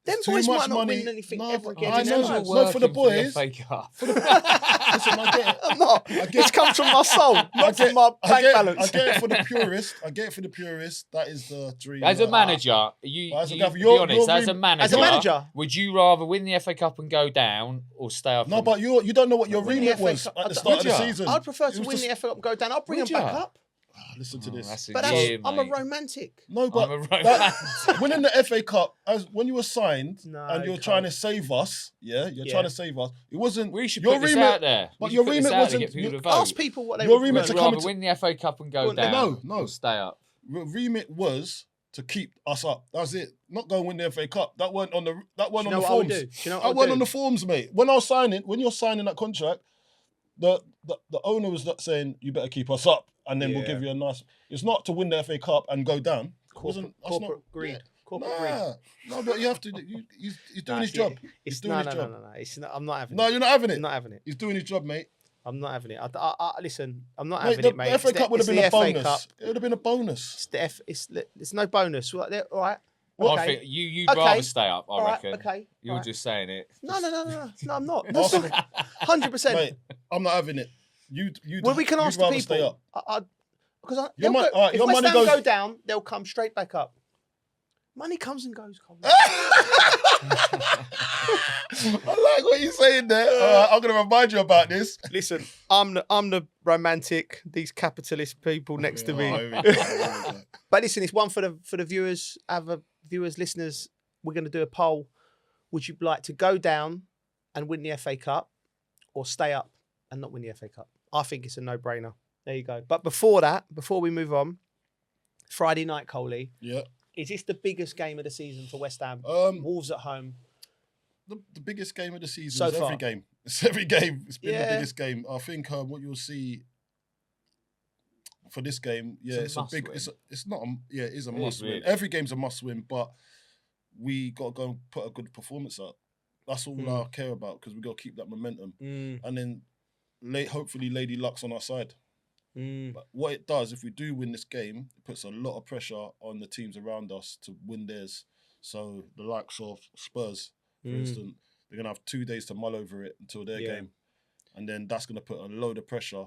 Them Too boys much might not money. win anything No, ever again. I know. No, For the boys. FA Cup. Listen, I get it. I'm not. This comes from my soul, not from my bank balance. I get it for the purist. That is the dream. As a manager, be honest. As a manager, would you rather win the FA Cup and go down or stay up? No, but you don't know what your remit was at the start of the season. I'd prefer to win the FA Cup and go down. I'll bring them back up. Listen to this. But I'm a romantic. No, but winning the FA Cup, when you were signed and you're trying to save us, trying to save us. It wasn't. We should your put this remit, out there. But your remit wasn't. Ask people what they your would remit to come win the FA Cup and go down. No, stay up. Remit was to keep us up. That's it. Not go and win the FA Cup. That weren't on the forms. That weren't on the forms, mate. When you're signing that contract, the owner was saying you better keep us up. And then we'll give you a nice. It's not to win the FA Cup and go down. Corporate greed. Corporate greed. No, but you have to. He's doing his job. He's doing his job. No. I'm not having it. No, you're not having it. I'm not having it. He's doing his job, mate. I'm not having it. Listen, I'm not having it, mate. The FA Cup would have been a bonus. It would have been a bonus. It's no bonus. All right. Okay. I think you'd rather stay up. I reckon. Okay. You're just saying it. No, I'm not. 100%. Mate, I'm not having it. Well, we can ask the people. Stay up. Because if West Ham go down, they'll come straight back up. Money comes and goes. I like what you're saying there. I'm going to remind you about this. Listen, I'm the romantic. These capitalist people next to me. But listen, it's one for the viewers, other viewers, listeners. We're going to do a poll. Would you like to go down and win the FA Cup, or stay up and not win the FA Cup? I think it's a no-brainer. There you go. But before we move on, Friday night, Coley. Yeah. Is this the biggest game of the season for West Ham? Wolves at home. The biggest game of the season so is far. Every game. It's every game. It's been the biggest game. I think what you'll see for this game, it's a big. It's not. It is a must win. Really. Every game's a must win, but we got to go and put a good performance up. That's all I care about, because we got to keep that momentum, and then hopefully Lady Luck's on our side. But what it does, if we do win this game, it puts a lot of pressure on the teams around us to win theirs. So the likes of Spurs, for instance, they're going to have 2 days to mull over it until their game. And then that's going to put a load of pressure.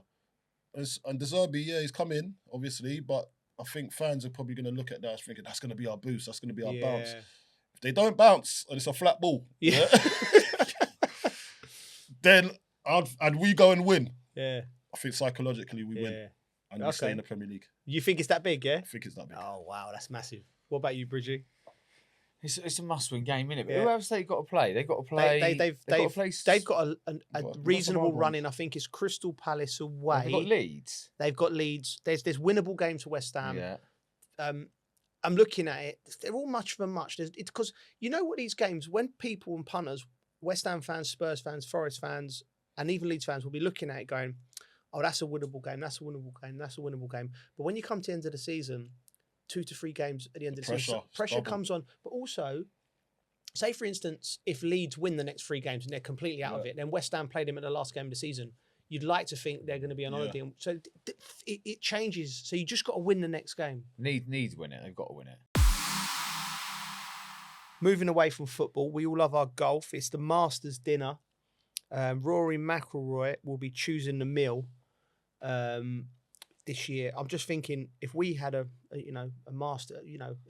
And De Zerbi, he's come in, obviously, but I think fans are probably going to look at that as thinking, that's going to be our boost, that's going to be our bounce. If they don't bounce and it's a flat ball, then and we go and win. Yeah. I think psychologically we win, and we stay in the Premier League. You think it's that big, yeah? I think it's that big. Oh wow, that's massive. What about you, Bridgey? It's a must-win game, isn't it? But who else they've got to play? They've got to play. They've got a reasonable run in. I think it's Crystal Palace away. They've got Leeds. They've got Leeds. There's winnable games for West Ham. Yeah. I'm looking at it. They're all much for much. It's because you know what, these games, when people and punters, West Ham fans, Spurs fans, Forest fans, and even Leeds fans will be looking at it going, oh, that's a winnable game, that's a winnable game, that's a winnable game. But when you come to the end of the season, 2 to 3 games at the end of the season, pressure comes on. But also, say for instance, if Leeds win the next 3 games and they're completely out of it, then West Ham played them at the last game of the season, you'd like to think they're going to be on holiday. So it changes. So you just got to win the next game. Needs win it. They've got to win it. Moving away from football, we all love our golf. It's the Masters dinner. Rory McIlroy will be choosing the meal this year. I'm just thinking, if we had a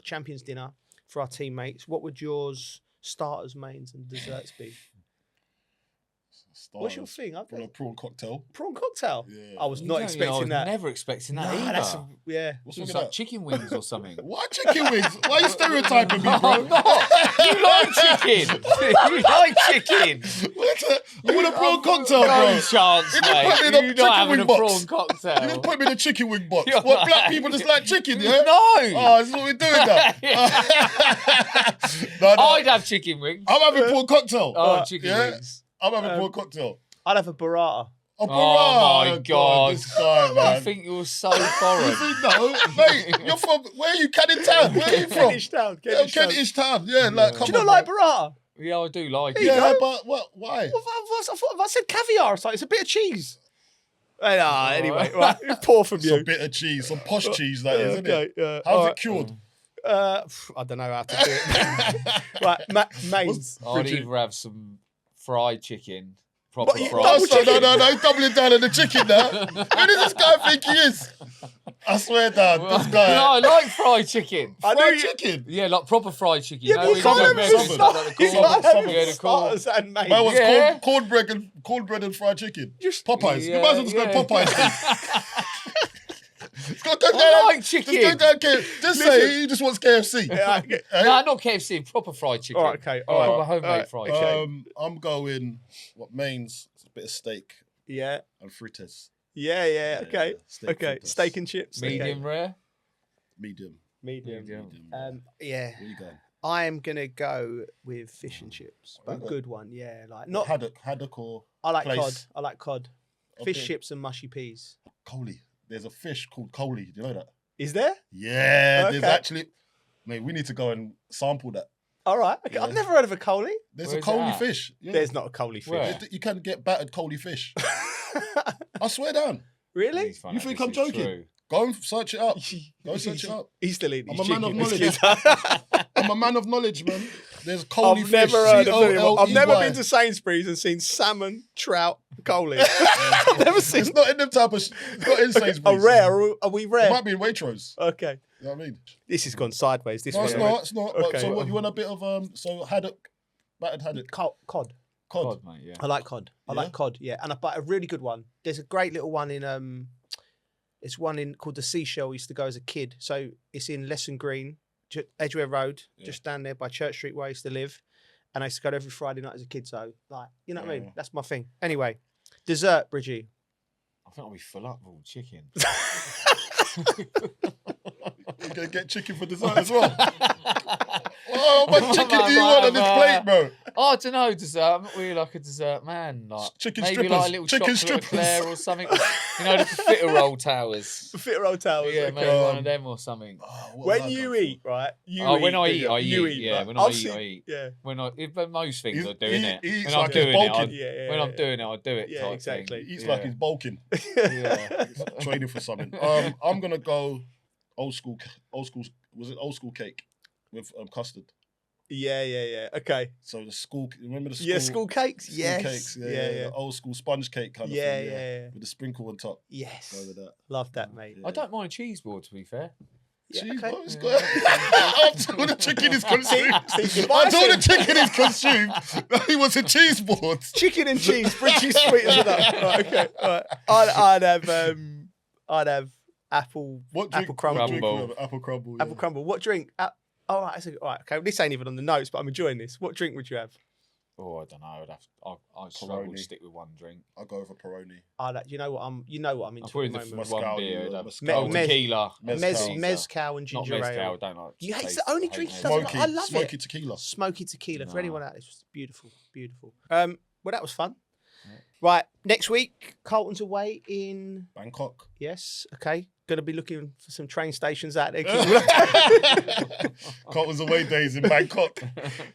Champions dinner for our teammates, what would yours, starters, mains, and desserts be? What's your thing? A prawn cocktail. Prawn cocktail? Yeah. I was not expecting that. Never expecting that either. What's like chicken wings or something. What chicken wings? Why are you stereotyping me, bro? I'm not. You like chicken. You like chicken. I want a prawn cocktail, bro. No chance, mate. You're not having a prawn cocktail. You just put me in a chicken wing box. What, black people just like chicken, yeah? No. Oh, this is what we're doing now. I'd have chicken wings. I'm having prawn cocktail. Oh, chicken wings. I'm having prawn cocktail. I'd have a burrata. my God. This guy, man. I think you're so foreign. No, mate, you're from, where are you, Canning Town? Where are you from? Kentish Town. Kentish Town, yeah. Like, come Do you on, not like man. burrata? Yeah, I do like it. Yeah, but what? Why? Well, I thought I said caviar. It's like, it's a bit of cheese. Anyway, right, poor from you. Some bit of cheese, some posh cheese, that is, isn't it? Yeah. How's it cured? I don't know how to do it. Right, mains. I'd either have some fried chicken, proper What, you- fried. double chicken? No, he's doubling down on the chicken now. Who does this guy think he is? I swear down, this guy. No, I like fried chicken. Fried chicken? Yeah, like proper fried chicken. Yeah, but you can't have starters and mains. Mine was Yeah. cornbread and fried chicken. Just- Popeyes. You Yeah, might as well just go Popeyes. It's got to go I down. like chicken. Just go down. Just say he just wants KFC. Yeah, No, not KFC, proper fried chicken. All right, okay, all Proper right, homemade all right, fried okay. chicken. I'm going, mains? It's a bit of steak yeah, and fritters. yeah. Okay, steak okay. fritters. Steak and chips. Medium Okay. rare. Medium. Medium. Medium. Yeah. Where you going? I am gonna go with fish and chips, but Okay. good one. Yeah, like not. Haddock or I like place. cod. I like cod. Fish Okay. chips and mushy peas. Coley. There's a fish called coley. Do you know that? Is there? Yeah, there's Okay. actually. Mate, we need to go and sample that. All right. Okay. I've Yeah. never heard of a coley. There's Where's a coley it at? fish. Yeah. There's not a coley fish. Where? You can get battered coley fish. I swear down. Really? Please find You out think this I'm is joking? true. Go and search it up. Go search it up. He's still eating I'm his a man of chicken knowledge. biscuits. I'm a man of knowledge, man. There's coley I've fish. never heard of anyone. I've never C-O-L-E-Y. been to Sainsbury's and seen salmon, trout, coley. I've never seen. It's not in them type of. It's not in Sainsbury's. Oh, rare? Are we It rare? might be in Waitrose. Okay. You know what I mean? This has gone sideways. This No, one. it's not. It's not. But Okay. so what? You want a bit of so haddock, battered haddock, Cod. cod. Cod, mate, yeah. I like cod. I Yeah? like cod. Yeah, and but a really good one. There's a great little one in it's one in called the Seashell. I used to go as a kid. So it's in Lesson Green, Edgware Road, just down there by Church Street where I used to live. And I used to go there every Friday night as a kid. So like, you know what I mean? That's my thing. Anyway, dessert, Bridgey. I think I'll be full up with all chicken. You're gonna get chicken for dessert as well. Oh, what chicken do you want on this plate, bro? Oh, I don't know, dessert. I'm not really like a dessert man. Like Chicken maybe strippers. like a little Chicken chocolate strippers. eclair or something. You know, the Fitter-Roll towers. The Fit Roll Towers. Yeah, okay. maybe one of them or something. Oh, what When have I you done? eat, right? When I eat, I You eat. Yeah, right? when I I've eat, seen- I eat. Yeah. When most things He- are doing he- it. he eats When I'm like he's doing it, bulking. Yeah, when I'm doing it, I do it. Yeah, type exactly. Thing. He eats Yeah. like he's bulking. Yeah. Training for something. I'm gonna go old school. Was it old school cake with custard? Yeah. Okay. So the school. Remember the school? Yeah, school cakes. School Yes. cakes. Yeah. Yeah. The old school sponge cake kind of Yeah, thing. yeah. With the sprinkle on top. Yes. Go with that. Love that, mate. Yeah. I don't mind cheese board, to be fair. Yeah, Cheese, okay. bro, it's good. Until the chicken is consumed. Steve, I Until the said- chicken is consumed, he wants a cheese board. Chicken and cheese, Bridgey's sweet as enough. Right, okay. All right. I'd have apple What drink? apple crumble. What drink Crumble. would you have? Apple crumble. Yeah. Apple crumble. What drink? All right. All right. Okay. This ain't even on the notes, but I'm enjoying this. What drink would you have? Oh, I don't know. I'd struggle to Peroni. stick with one drink. I'll go for Peroni. You know what I'm into I'll at put in the the moment. Mezcal, one beer. yeah, I'd mezcal. have Mez- tequila. Mezcal and Not ginger mezcal. ale. Don't like. You hate taste- the only I hate drink mezcal. doesn't like- I love smoky it. tequila. Smoky tequila for No. anyone out there. It's beautiful, beautiful. Well, that was fun. Right, next week, Carlton's away in. Bangkok. Yes, okay. Going to be looking for some train stations out there. Carlton's away days in Bangkok.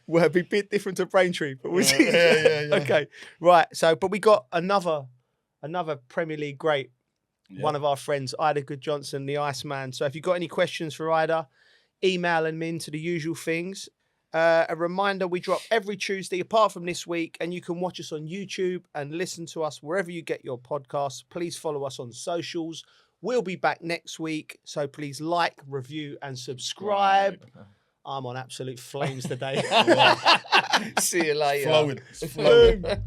Will be a bit different to Braintree, but we'll see. Yeah. Okay, right. So, but we got another Premier League great. Yeah. One of our friends, Ida Good Johnson, the Iceman. So, if you've got any questions for Ida, email them in to the usual things. A reminder, we drop every Tuesday apart from this week, and you can watch us on YouTube and listen to us wherever you get your podcasts. Please follow us on socials. We'll be back next week, so please like, review, and subscribe. I'm on absolute flames today. See you later. Flowing. It's flowing. Boom.